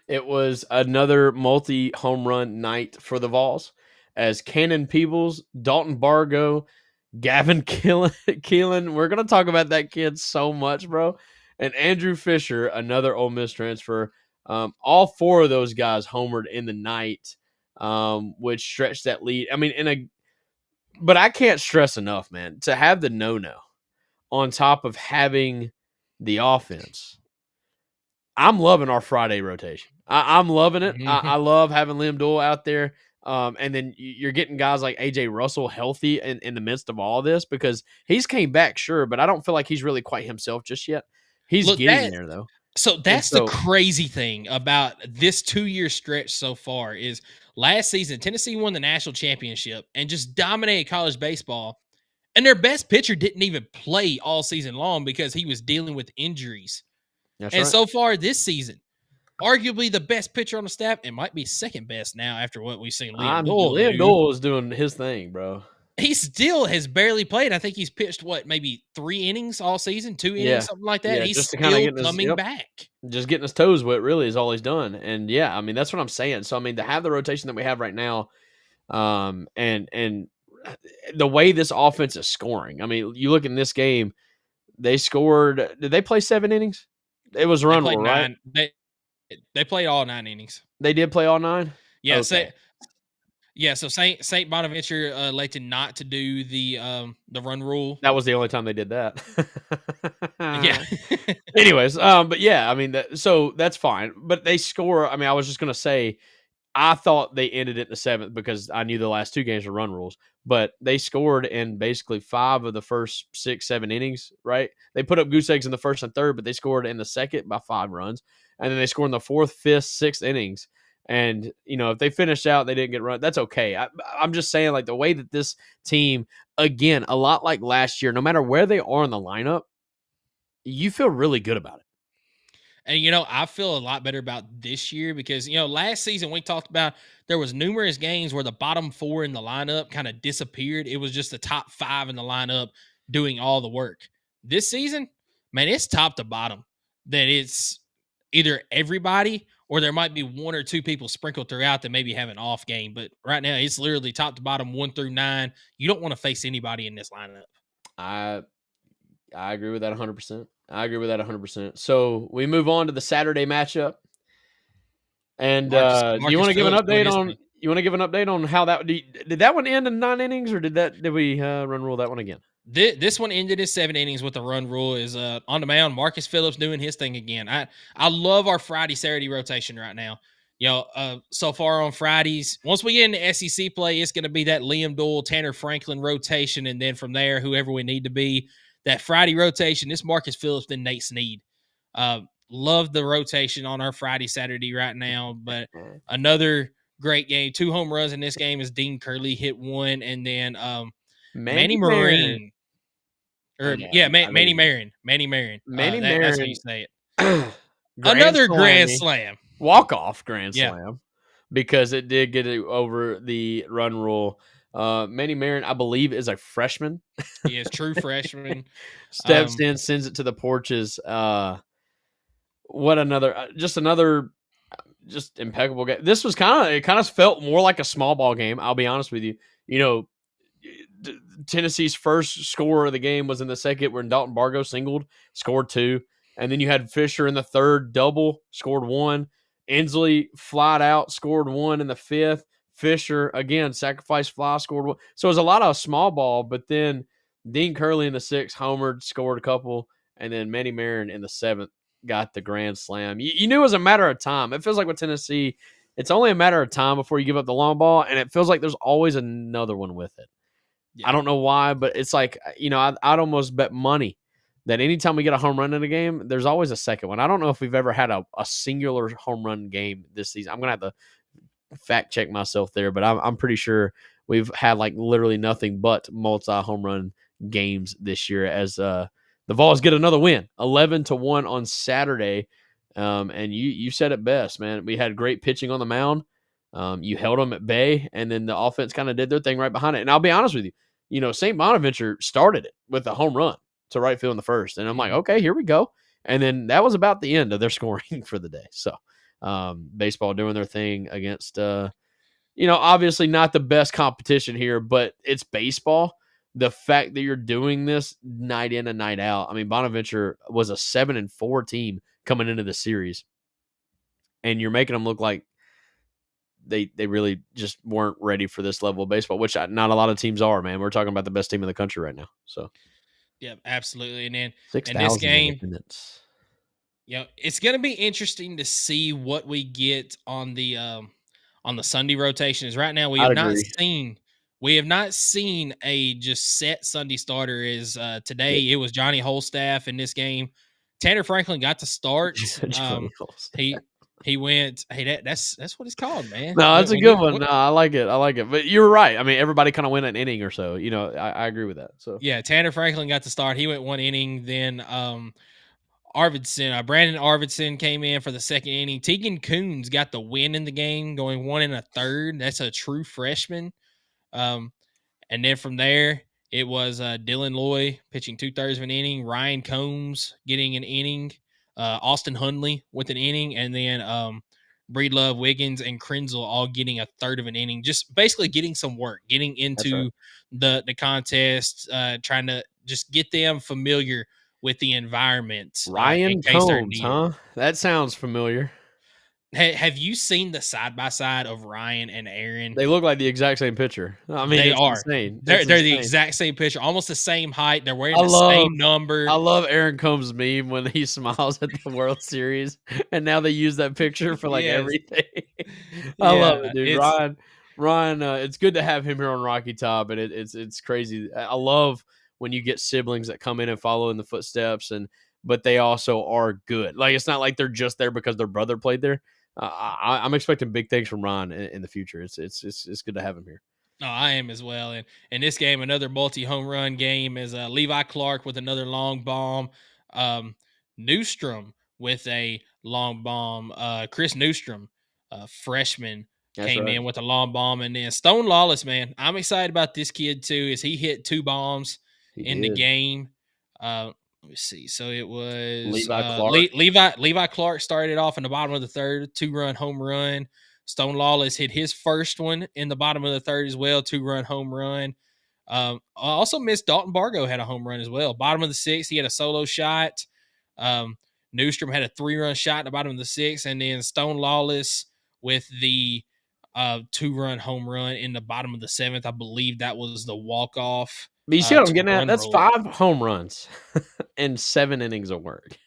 It was another multi-home run night for the Vols, as Cannon Peebles, Dalton Bargo, Gavin Keelan, we're going to talk about that kid so much, bro, and Andrew Fisher, another Ole Miss transfer. All 4 of those guys homered in the night, which stretched that lead. I mean, but I can't stress enough, man, to have the no-no on top of having the offense. I'm loving our Friday rotation. I'm loving it. Mm-hmm. I love having Liam Doyle out there. And then you're getting guys like AJ Russell healthy in the midst of all this, because he's came back, sure, but I don't feel like he's really quite himself just yet. He's getting there, though. So that's the crazy thing about this 2-year stretch so far is last season, Tennessee won the national championship and just dominated college baseball. And their best pitcher didn't even play all season long because he was dealing with injuries. That's and right. So far this season, arguably the best pitcher on the staff, it might be second best now after what we've seen Liam Doyle do. Liam Doyle is doing his thing, bro. He still has barely played. I think he's pitched, maybe 3 innings all season, 2 innings, something like that. Yeah, he's just to still coming back. Just getting his toes wet, really, is all he's done. And, yeah, I mean, that's what I'm saying. So, I mean, to have the rotation that we have right now, and the way this offense is scoring. I mean, you look in this game, they scored – did they play 7 innings? It was a run rule, right? They played all 9 innings. They did play all 9? Yeah, okay. So St Bonaventure elected not to do the run rule. That was the only time they did that. Yeah. Anyways, but yeah, I mean, so that's fine. But they score. I mean, I was just gonna say, I thought they ended it in the 7th because I knew the last 2 games were run rules. But they scored in basically 5 of the first 6, 7 innings. Right? They put up goose eggs in the 1st and 3rd, but they scored in the 2nd by 5 runs, and then they scored in the 4th, 5th, 6th innings. And, you know, if they finished out, they didn't get run. That's okay. I'm just saying, like, the way that this team, again, a lot like last year, no matter where they are in the lineup, you feel really good about it. And, you know, I feel a lot better about this year because, you know, last season we talked about there was numerous games where the bottom 4 in the lineup kind of disappeared. It was just the top 5 in the lineup doing all the work. this season, man, it's top to bottom that it's either everybody or there might be one or two people sprinkled throughout that maybe have an off game. But right now, it's literally top to bottom 1 through 9. You don't want to face anybody in this lineup. I agree with that 100%. I agree with that 100%. So we move on to the Saturday matchup. And do you want to give an update on? You want to give an update on how that did that one end in 9 innings, or did we run rule that one again? This one ended in 7 innings with the run rule. Is on the mound. Marcus Phillips doing his thing again. I love our Friday Saturday rotation right now. So far on Fridays, once we get into SEC play, it's going to be that Liam Doyle, Tanner Franklin rotation, and then from there, whoever we need to be. That Friday rotation, this Marcus Phillips, then Nate Snead. Love the rotation on our Friday Saturday right now, but another great game. 2 home runs in this game as Dean Curley hit 1, and then Manny Marine. Manny Marin. Manny Marin. That's how you say it. Another grand slam. Walk-off grand slam. Because it did get it over the run rule. Manny Marin, I believe, is a freshman. He is true freshman. Steps in, sends it to the porches. What another impeccable game. This was it kind of felt more like a small ball game. I'll be honest with you. Tennessee's first score of the game was in the second when Dalton Bargo singled, scored 2. And then you had Fisher in the third, double, scored 1. Inslee flied out, scored 1 in the 5th. Fisher, again, sacrifice fly, scored 1. So it was a lot of small ball, but then Dean Curley in the 6th homered, scored a couple, and then Manny Marin in the 7th got the grand slam. You knew it was a matter of time. It feels like with Tennessee, it's only a matter of time before you give up the long ball, and it feels like there's always another one with it. Yeah. I don't know why, but it's like, I'd almost bet money that anytime we get a home run in a game, there's always a second one. I don't know if we've ever had a singular home run game this season. I'm going to have to fact check myself there, but I'm pretty sure we've had like literally nothing but multi-home run games this year as the Vols get another win, 11-1 on Saturday. And you said it best, man. We had great pitching on the mound. You held them at bay, and then the offense kind of did their thing right behind it. And I'll be honest with you, St Bonaventure started it with a home run to right field in the first. And I'm like, okay, here we go. And then that was about the end of their scoring for the day. So baseball doing their thing against, obviously not the best competition here, but it's baseball. The fact that you're doing this night in and night out. I mean, Bonaventure was a 7-4 team coming into the series, and you're making them look like they really just weren't ready for this level of baseball, which not a lot of teams are, man. We're talking about the best team in the country right now. So, yeah, absolutely. And then 6, in this game, it's going to be interesting to see what we get on the Sunday rotations. Right now, we have not seen a just set Sunday starter. Is today it was Johnny Holstaff in this game. Tanner Franklin got to start. He went. Hey, that's what it's called, man. No, that's a good one. No, I like it. But you're right. I mean, everybody kind of went an inning or so. I agree with that. So yeah, Tanner Franklin got to start. He went 1 inning. Then Brandon Arvidsson came in for the 2nd inning. Tegan Coons got the win in the game, going 1 1/3. That's a true freshman. And then from there, it was Dylan Loy pitching 2/3 of an inning. Ryan Combs getting an inning. Austin Hundley with an inning, and then Breedlove, Wiggins, and Krenzel all getting 1/3 of an inning. Just basically getting some work, getting into the contest, trying to just get them familiar with the environment. Ryan Combs, huh? That sounds familiar. Have you seen the side-by-side of Ryan and Aaron? They look like the exact same pitcher. I mean, they are. Insane. They're the exact same pitcher, almost the same height. They're wearing the same number. I love Aaron Combs' meme when he smiles at the World Series, and now they use that picture for everything. I love it, dude. Ryan, it's good to have him here on Rocky Top, and it's crazy. I love when you get siblings that come in and follow in the footsteps, but they also are good. Like, it's not like they're just there because their brother played there. I'm expecting big things from Ron in the future. It's good to have him here. No, I am as well. And in this game, another multi-home run game is Levi Clark with another long bomb. Newstrom with a long bomb. Chris Newstrom, freshman, came in with a long bomb. And then Stone Lawless, man, I'm excited about this kid too, as he hit 2 bombs in the game. Let me see. So it was Levi Clark. Levi Clark started off in the bottom of the third, 2-run home run. Stone Lawless hit his first one in the bottom of the third as well, 2-run home run. I also missed Dalton Bargo had a home run as well. Bottom of the sixth, he had a solo shot. Newstrom had a 3-run shot in the bottom of the sixth, and then Stone Lawless with the 2-run home run in the bottom of the seventh. I believe that was the walk-off. But you see what I'm getting at? run That's rule. 5 home runs and 7 innings of work.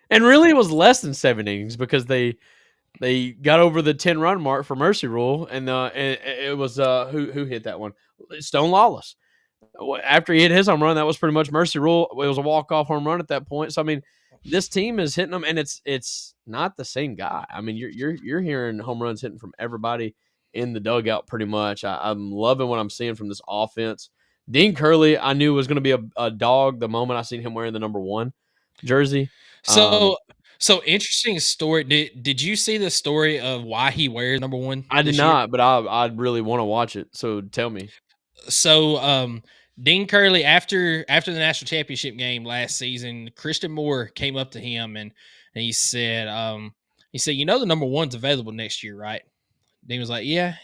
And really, it was less than 7 innings because they got over the 10-run mark for Mercy Rule, and it was who hit that one? Stone Lawless. After he hit his home run, that was pretty much Mercy Rule. It was a walk-off home run at that point. So I mean, this team is hitting them, and it's not the same guy. I mean, you're hearing home runs hitting from everybody in the dugout pretty much. I'm loving what I'm seeing from this offense. Dean Curley, I knew was going to be a dog the moment I seen him wearing the number 1 jersey. So interesting story. Did you see the story of why he wears number 1? I did not, but I really want to watch it. So tell me. So Dean Curley, after the national championship game last season, Christian Moore came up to him and he said, you know, the number 1's available next year, right? Dean was like, yeah,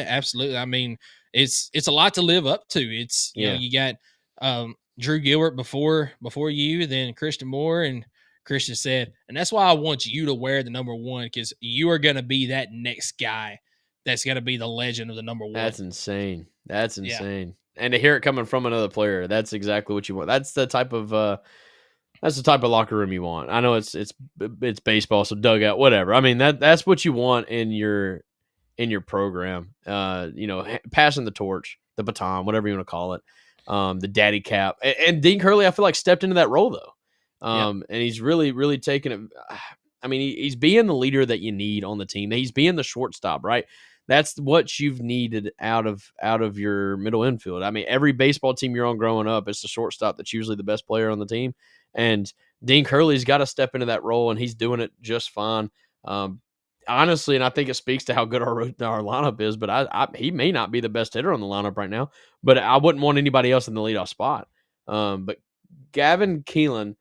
absolutely. I mean, it's a lot to live up to. It's you know, you got Drew Gilbert before you, then Christian Moore, and Christian said, and that's why I want you to wear the number 1, because you are going to be that next guy that's going to be the legend of the number 1. That's insane. That's insane. Yeah. And to hear it coming from another player, that's exactly what you want. That's the type of locker room you want. I know it's baseball, so dugout, whatever. I mean, that's what you want in your program. You know, passing the torch, the baton, whatever you want to call it. The daddy cap. And Dean Curley, I feel like, stepped into that role though. And he's really, really taken it. I mean, he's being the leader that you need on the team. He's being the shortstop, right? That's what you've needed out of your middle infield. I mean, every baseball team you're on growing up, it's the shortstop that's usually the best player on the team. And Dean Curley's got to step into that role, and he's doing it just fine. Honestly, and I think it speaks to how good our lineup is, but he may not be the best hitter on the lineup right now, but I wouldn't want anybody else in the leadoff spot. But Gavin Keelan,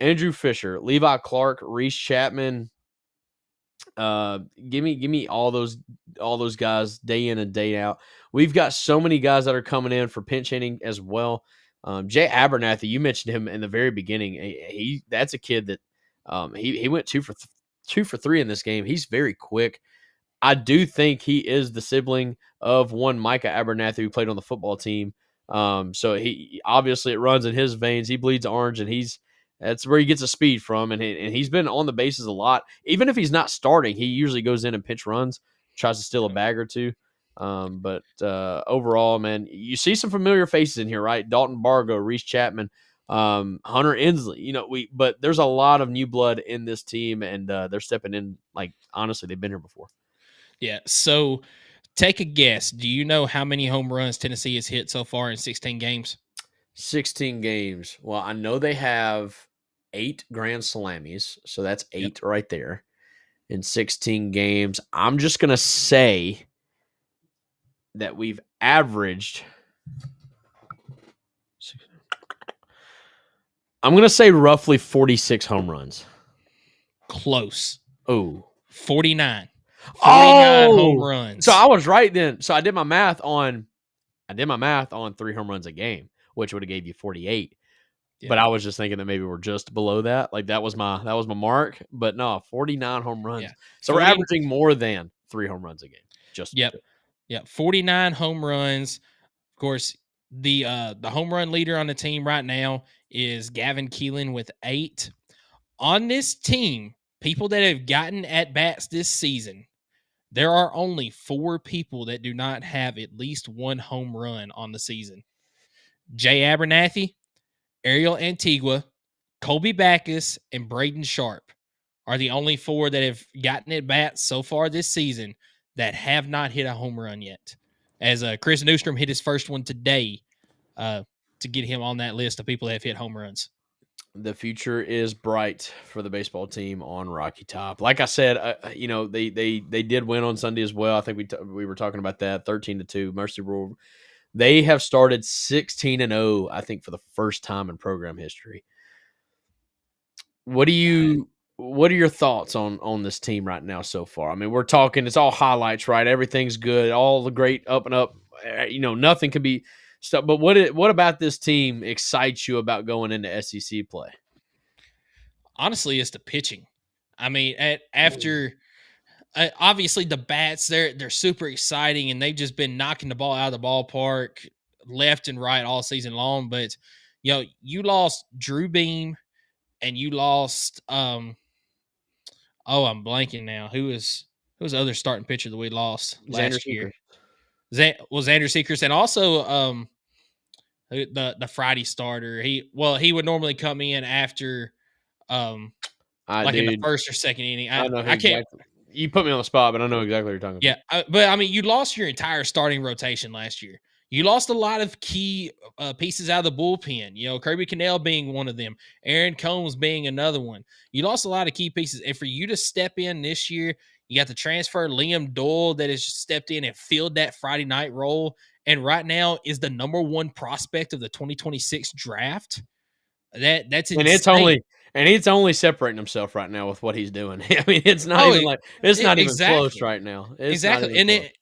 Andrew Fisher, Levi Clark, Reese Chapman, give me all those guys day in and day out. We've got so many guys that are coming in for pinch hitting as well. Jay Abernathy, you mentioned him in the very beginning. That's a kid that he went 2 for 3 in this game. He's very quick. I do think he is the sibling of one Micah Abernathy who played on the football team. So he obviously, it runs in his veins. He bleeds orange, and that's where he gets the speed from. And he's been on the bases a lot. Even if he's not starting, he usually goes in and pinch runs, tries to steal a bag or two. But overall, man, you see some familiar faces in here, right? Dalton Bargo, Reese Chapman, Hunter Inslee, but there's a lot of new blood in this team, and they're stepping in. Like, honestly, they've been here before. Yeah. So take a guess. Do you know how many home runs Tennessee has hit so far in 16 games? 16 games. Well, I know they have 8 grand salamis, so that's 8 right there in 16 games. I'm just going to say that we've averaged, I'm going to say roughly 46 home runs. Close. Oh, 49. 49 home runs. So I was right then. So I did my math on 3 home runs a game, which would have gave you 48. Yeah. But I was just thinking that maybe we're just below that. Like that was my mark. But no, 49 home runs. Yeah. So we're averaging more than 3 home runs a game. Yep. 49 home runs. Of course, the home run leader on the team right now is Gavin Keelan with 8. On this team, people that have gotten at bats this season, there are only 4 people that do not have at least 1 home run on the season. Jay Abernathy, Ariel Antigua, Colby Backus, and Braden Sharp are the only 4 that have gotten at bats so far this season that have not hit a home run yet. As Chris Newstrom hit his first one today to get him on that list of people that have hit home runs. The future is bright for the baseball team on Rocky Top. Like I said, they did win on Sunday as well. I think we were talking about that 13-2 Mercy Rule. They have started 16-0, I think, for the first time in program history. What are your thoughts on this team right now so far? I mean, we're talking, it's all highlights, right? Everything's good, all the great up and up. Nothing can be stuff. But what about this team excites you about going into SEC play? Honestly, it's the pitching. I mean, after obviously the bats, they're super exciting, and they've just been knocking the ball out of the ballpark left and right all season long. But you lost Drew Beam, and you lost I'm blanking now. Who was the other starting pitcher that we lost last year? Xander Seekers, and also the Friday starter. He would normally come in after in the first or second inning. I know. I can't. Exactly. You put me on the spot, but I know exactly what you're talking about. Yeah, but I mean, you lost your entire starting rotation last year. You lost a lot of key pieces out of the bullpen. Kirby Cannell being one of them, Aaron Combs being another one. You lost a lot of key pieces, and for you to step in this year, you got the transfer Liam Doyle that has stepped in and filled that Friday night role, and right now is the number one prospect of the 2026 draft. That's insane. And it's only separating himself right now with what he's doing. I mean, it's not even close right now. Exactly.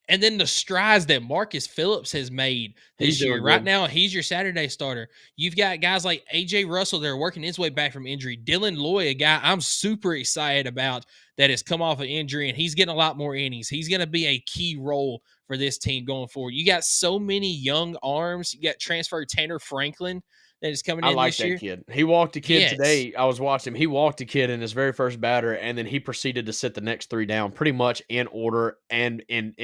And then the strides that Marcus Phillips has made this year. Right now, he's your Saturday starter. You've got guys like AJ Russell that are working his way back from injury. Dylan Loy, a guy I'm super excited about that has come off of injury, and he's getting a lot more innings. He's going to be a key role for this team going forward. You got so many young arms. You got transfer Tanner Franklin that is coming in this year. I like that kid. He walked a kid today. I was watching him. He walked a kid in his very first batter, and then he proceeded to sit the next three down pretty much in order and in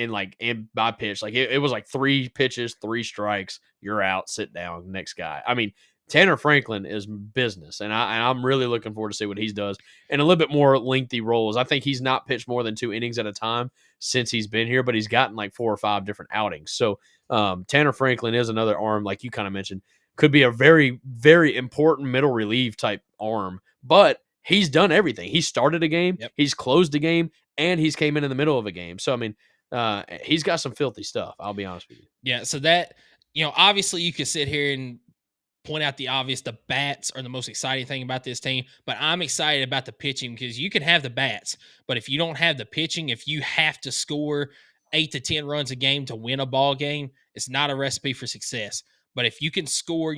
by pitch. Like it was like 3 pitches, 3 strikes. You're out. Sit down. Next guy. I mean, Tanner Franklin is business, and I'm really looking forward to see what he does in a little bit more lengthy roles. I think he's not pitched more than 2 innings at a time since he's been here, but he's gotten like 4 or 5 different outings. So Tanner Franklin is another arm, like you kind of mentioned. Could be a very, very important middle relief type arm, but he's done everything. He started a game, he's closed a game, and he's came in the middle of a game. So, I mean, he's got some filthy stuff. I'll be honest with you. Yeah. So that, obviously you could sit here and point out the obvious. The bats are the most exciting thing about this team, but I'm excited about the pitching because you can have the bats, but if you don't have the pitching, if you have to score 8 to 10 runs a game to win a ball game, it's not a recipe for success. But if you can score,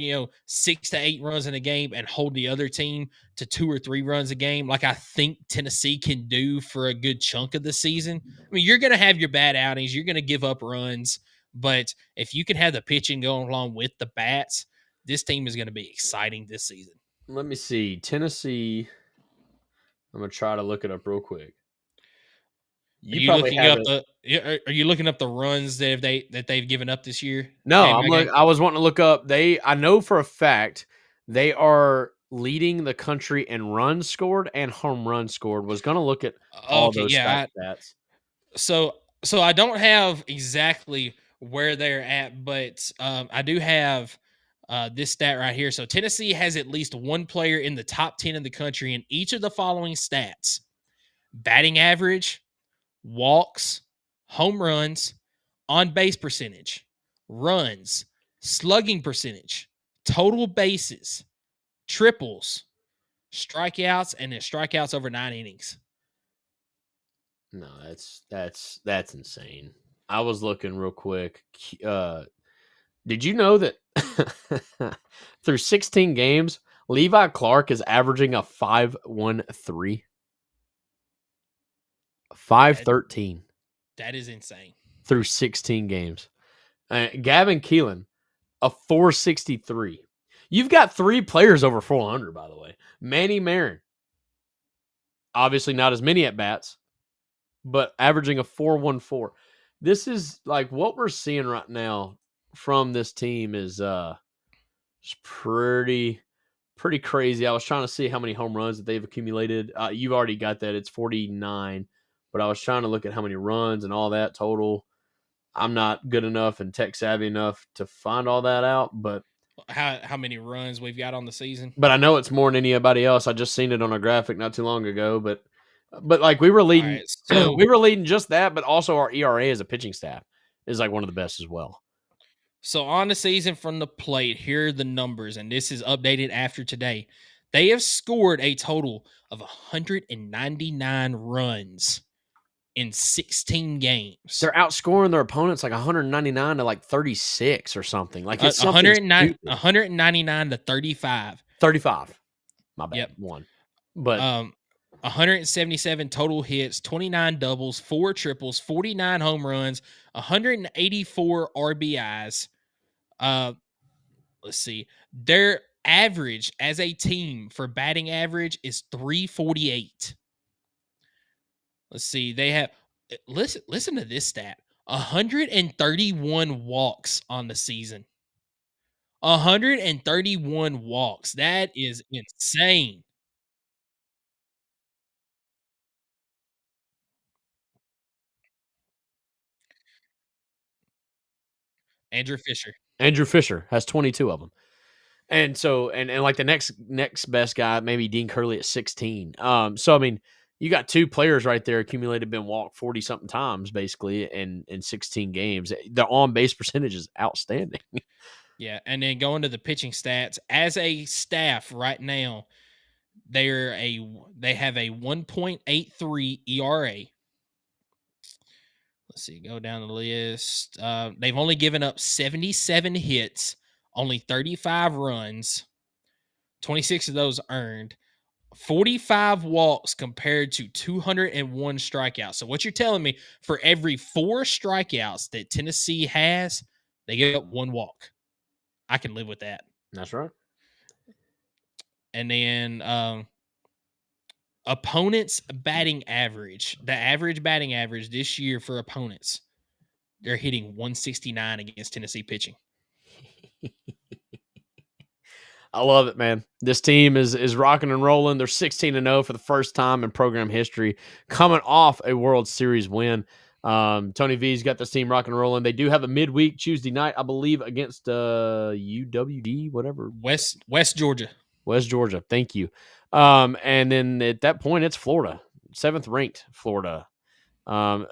6 to 8 runs in a game and hold the other team to 2 or 3 runs a game, like I think Tennessee can do for a good chunk of the season, I mean, you're going to have your bad outings. You're going to give up runs. But if you can have the pitching going along with the bats, this team is going to be exciting this season. Let me see. Tennessee, I'm going to try to look it up real quick. Are you looking up the runs that they've given up this year? No, I was wanting to look up. I know for a fact they are leading the country in runs scored and home runs scored. Was going to look at all those stats. So I don't have exactly where they're at, but I do have this stat right here. So Tennessee has at least one player in the top 10 in the country in each of the following stats: batting average, walks, home runs, on base percentage, runs, slugging percentage, total bases, triples, strikeouts, and then strikeouts over 9 innings. No, that's insane. I was looking real quick. Did you know that through 16 games, Levi Clark is averaging a 5.13? 5.13. That is insane. Through 16 games. Gavin Keelan, a 4.63. You've got 3 players over 400, by the way. Manny Marin, obviously not as many at-bats, but averaging a 4.14. This is like what we're seeing right now from this team is pretty crazy. I was trying to see how many home runs that they've accumulated. You've already got that. It's 49. But I was trying to look at how many runs and all that total. I'm not good enough and tech savvy enough to find all that out. But how many runs we've got on the season? But I know it's more than anybody else. I just seen it on a graphic not too long ago. But like we were leading, right, so we were leading just that. But also our ERA as a pitching staff is like one of the best as well. So on the season from the plate, here are the numbers, and this is updated after today. They have scored a total of 199 runs in 16 games. They're outscoring their opponents like 199 to like 36 or something. Like it's something 109 stupid. 199 to 35. 35. My bad. Yep. One. But 177 total hits, 29 doubles, 4 triples, 49 home runs, 184 RBIs. Let's see. Their average as a team for batting average is 348. Let's see. They have listen to this stat. 131 walks on the season. 131 walks. That is insane. Andrew Fisher has 22 of them. And so and like the next best guy, maybe Dean Curley at 16. So I mean, you got two players right there accumulated been walked 40 something times basically in 16 games. The on base percentage is outstanding. Yeah, and then going to the pitching stats, as a staff right now, they have a 1.83 ERA. Let's see, go down the list. They've only given up 77 hits, only 35 runs, 26 of those earned, 45 walks compared to 201 strikeouts. So what you're telling me, for every 4 strikeouts that Tennessee has, they give up 1 walk. I can live with that. That's right. And then opponents' batting average, the average batting average this year for opponents, they're hitting 169 against Tennessee pitching. I love it, man. This team is rocking and rolling. They're 16-0 for the first time in program history, coming off a World Series win. Tony V's got this team rocking and rolling. They do have a midweek Tuesday night, I believe, against UWD, whatever. West Georgia. West Georgia. Thank you. And then at that point, it's Florida, 7th ranked Florida.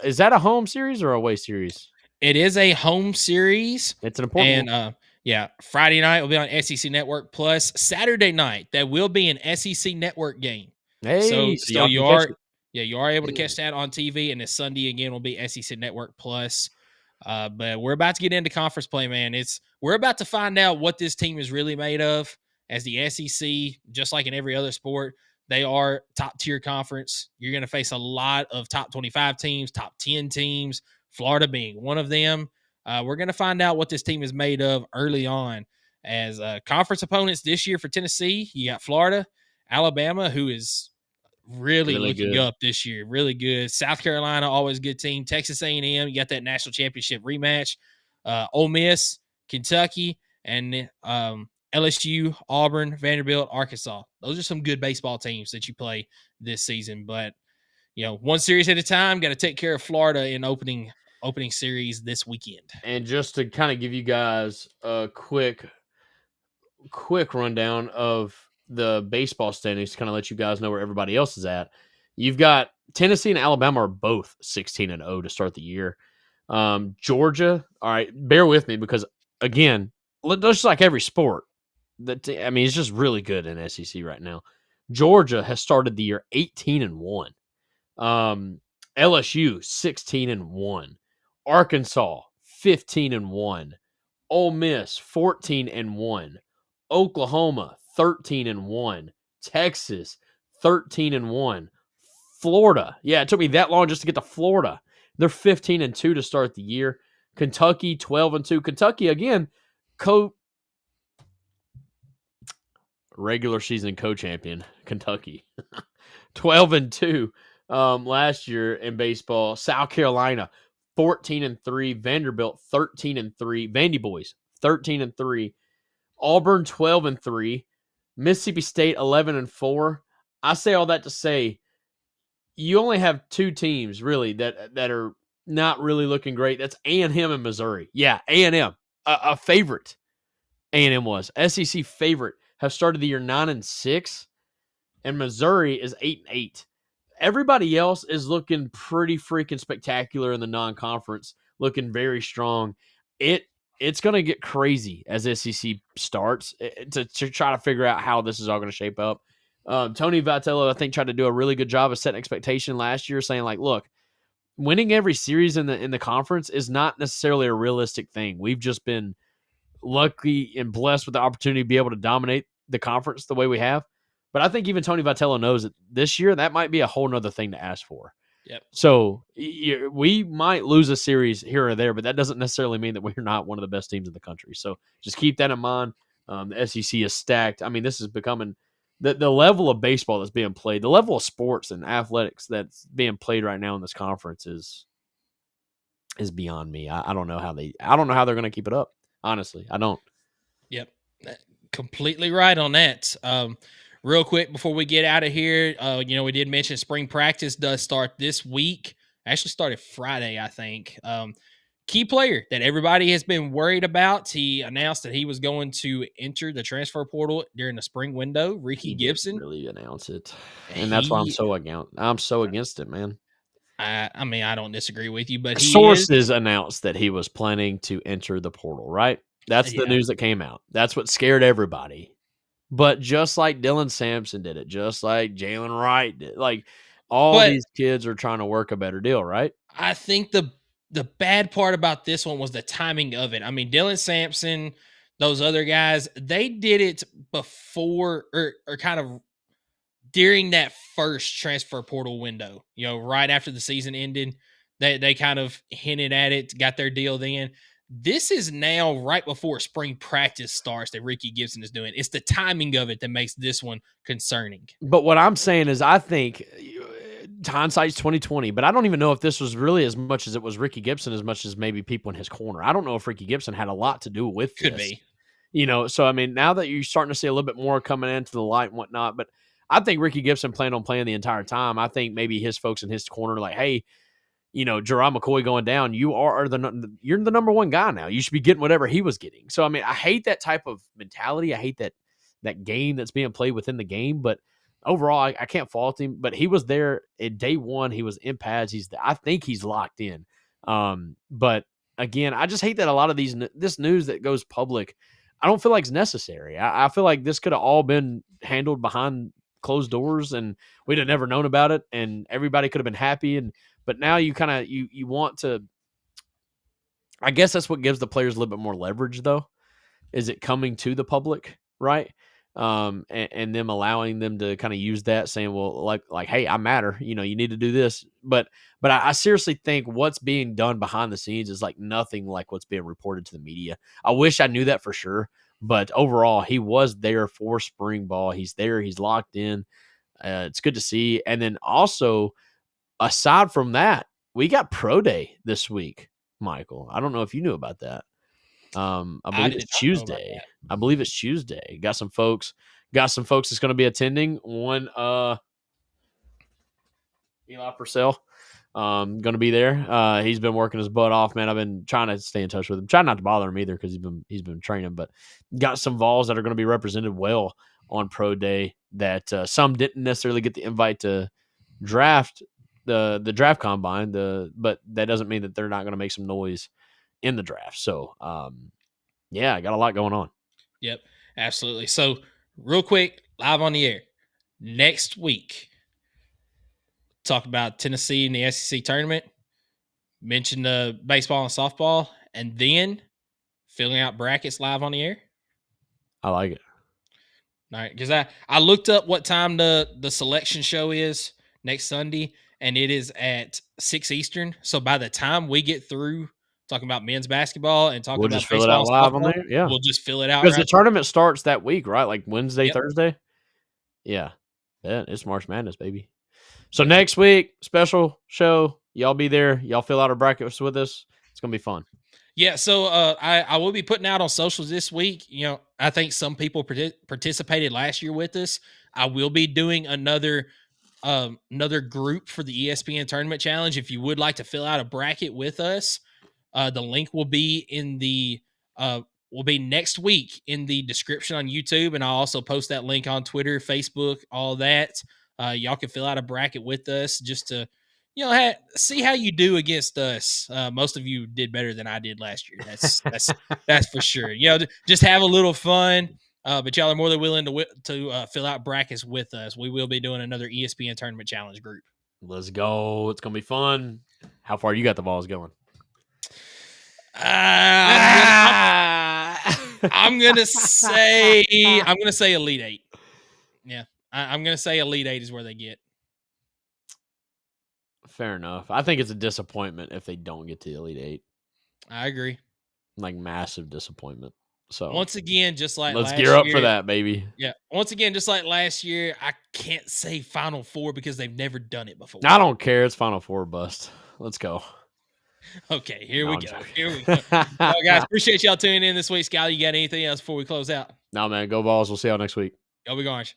Is that a home series or away series? It is a home series. It's an important one. Yeah, Friday night will be on SEC Network Plus. Saturday night, that will be an SEC Network game. Hey, so you are able to catch that on TV, and this Sunday again will be SEC Network Plus. But we're about to get into conference play, man. We're about to find out what this team is really made of. As the SEC, just like in every other sport, they are top tier conference. You're going to face a lot of top 25 teams, top 10 teams, Florida being one of them. We're going to find out what this team is made of early on. As conference opponents this year for Tennessee, you got Florida, Alabama, who is really looking good. up this year, really good. South Carolina, always a good team. Texas A&M, you got that national championship rematch. Ole Miss, Kentucky, and LSU, Auburn, Vanderbilt, Arkansas. Those are some good baseball teams that you play this season. But, one series at a time, got to take care of Florida in opening series this weekend. And just to kind of give you guys a quick rundown of the baseball standings to kind of let you guys know where everybody else is at. You've got Tennessee and Alabama are both 16-0 to start the year. Georgia, all right, bear with me because, again, just like every sport, it's just really good in SEC right now. Georgia has started the year 18-1. LSU 16-1. Arkansas 15-1. Ole Miss 14-1. Oklahoma 13-1. Texas 13-1. Florida, yeah, it took me that long just to get to Florida. They're 15-2 to start the year. Kentucky 12-2. Kentucky again, regular season co-champion, Kentucky. 12-2 last year in baseball. South Carolina 14-3, Vanderbilt 13-3, Vandy Boys 13-3, Auburn 12-3, Mississippi State 11-4. I say all that to say you only have 2 teams really that are not really looking great. That's A&M and Missouri. Yeah, A&M, a favorite. A&M was SEC favorite. Have started the year 9-6, and Missouri is 8-8. Everybody else is looking pretty freaking spectacular in the non-conference, looking very strong. it's going to get crazy as SEC starts to try to figure out how this is all going to shape up. Tony Vitello, I think, tried to do a really good job of setting expectation last year, saying like, look, winning every series in the conference is not necessarily a realistic thing. We've just been lucky and blessed with the opportunity to be able to dominate the conference the way we have. But I think even Tony Vitello knows that this year that might be a whole nother thing to ask for. Yep. So we might lose a series here or there, but that doesn't necessarily mean that we're not one of the best teams in the country. So just keep that in mind. The SEC is stacked. I mean, this is becoming the level of baseball that's being played, the level of sports and athletics that's being played right now in this conference is beyond me. I don't know how they're going to keep it up. Honestly, I don't. Yep. Completely right on that. Real quick before we get out of here, we did mention spring practice does start this week. Actually started Friday, I think. Key player that everybody has been worried about. He announced that he was going to enter the transfer portal during the spring window. Ricky Gibson really announced it, and that's why I'm so against it, man. I mean, I don't disagree with you, but sources announced that he was planning to enter the portal, right? That's the news that came out. That's what scared everybody. But just like Dylan Sampson did it, just like Jalen Wright did, like these kids are trying to work a better deal, right? I think the bad part about this one was the timing of it. I mean, Dylan Sampson, those other guys, they did it before or kind of during that first transfer portal window, right after the season ended. They kind of hinted at it, got their deal then. This is now right before spring practice starts that Ricky Gibson is doing. It's the timing of it that makes this one concerning. But what I'm saying is I think hindsight's 2020, but I don't even know if this was really as much as it was Ricky Gibson as much as maybe people in his corner. I don't know if Ricky Gibson had a lot to do with this. Could be. So I mean, now that you're starting to see a little bit more coming into the light and whatnot, but I think Ricky Gibson planned on playing the entire time. I think maybe his folks in his corner like, hey, Jerron McCoy going down, you're the number one guy now. You should be getting whatever he was getting. So, I mean, I hate that type of mentality. I hate that game that's being played within the game. But overall, I can't fault him. But he was there at day one. He was in pads. I think he's locked in. But again, I just hate that a lot of this news that goes public, I don't feel like it's necessary. I feel like this could have all been handled behind closed doors and we'd have never known about it and everybody could have been happy. But now you kind of, you want to, I guess that's what gives the players a little bit more leverage though, is it coming to the public, right? And them allowing them to kind of use that saying, well, like, hey, I matter, you need to do this. But I seriously think what's being done behind the scenes is like nothing like what's being reported to the media. I wish I knew that for sure, but overall he was there for spring ball. He's there. He's locked in. It's good to see. And then also, aside from that, we got pro day this week, Michael. I don't know if you knew about that. I believe it's Tuesday. Got some folks that's going to be attending. One, Eli Purcell, going to be there. He's been working his butt off, man. I've been trying to stay in touch with him. Trying not to bother him either because he's been training. But got some Vols that are going to be represented well on pro day. That some didn't necessarily get the invite to draft the draft combine. But that doesn't mean that they're not going to make some noise in the draft. So, yeah, I got a lot going on. Yep, absolutely. So, real quick, live on the air. Next week, talk about Tennessee in the SEC tournament, mention the baseball and softball, and then filling out brackets live on the air. I like it. All right, because I looked up what time the selection show is next Sunday, and it is at 6 Eastern. So by the time we get through talking about men's basketball and talking about baseball, fill it out live on there. Yeah, we'll just fill it out because the tournament starts that week, right? Like Wednesday, Yep. Thursday. Yeah, it's March Madness, baby. So next week, special show. Y'all be there. Y'all fill out our brackets with us. It's gonna be fun. Yeah, so I will be putting out on socials this week. I think some people participated last year with us. I will be doing another group for the ESPN Tournament Challenge. If you would like to fill out a bracket with us, the link will be will be next week in the description on YouTube, and I'll also post that link on Twitter, Facebook, all that. Y'all can fill out a bracket with us just to see how you do against us. Most of you did better than I did last year. That's for sure. Just have a little fun. But y'all are more than willing to fill out brackets with us. We will be doing another ESPN Tournament Challenge group. Let's go. It's gonna be fun. How far you got the Vols going? I'm gonna say Elite Eight. Yeah, I'm gonna say Elite Eight is where they get. Fair enough. I think it's a disappointment if they don't get to the Elite Eight. I agree. Like massive disappointment. So once again, just like let's last gear up year, for that, baby. Yeah. Once again, just like last year, I can't say Final Four because they've never done it before. I don't care. It's Final Four bust. Let's go. Okay, here we go. All right, guys, appreciate y'all tuning in this week. Skylar, you got anything else before we close out? No, man. Go Vols. We'll see y'all next week. Go Big Orange.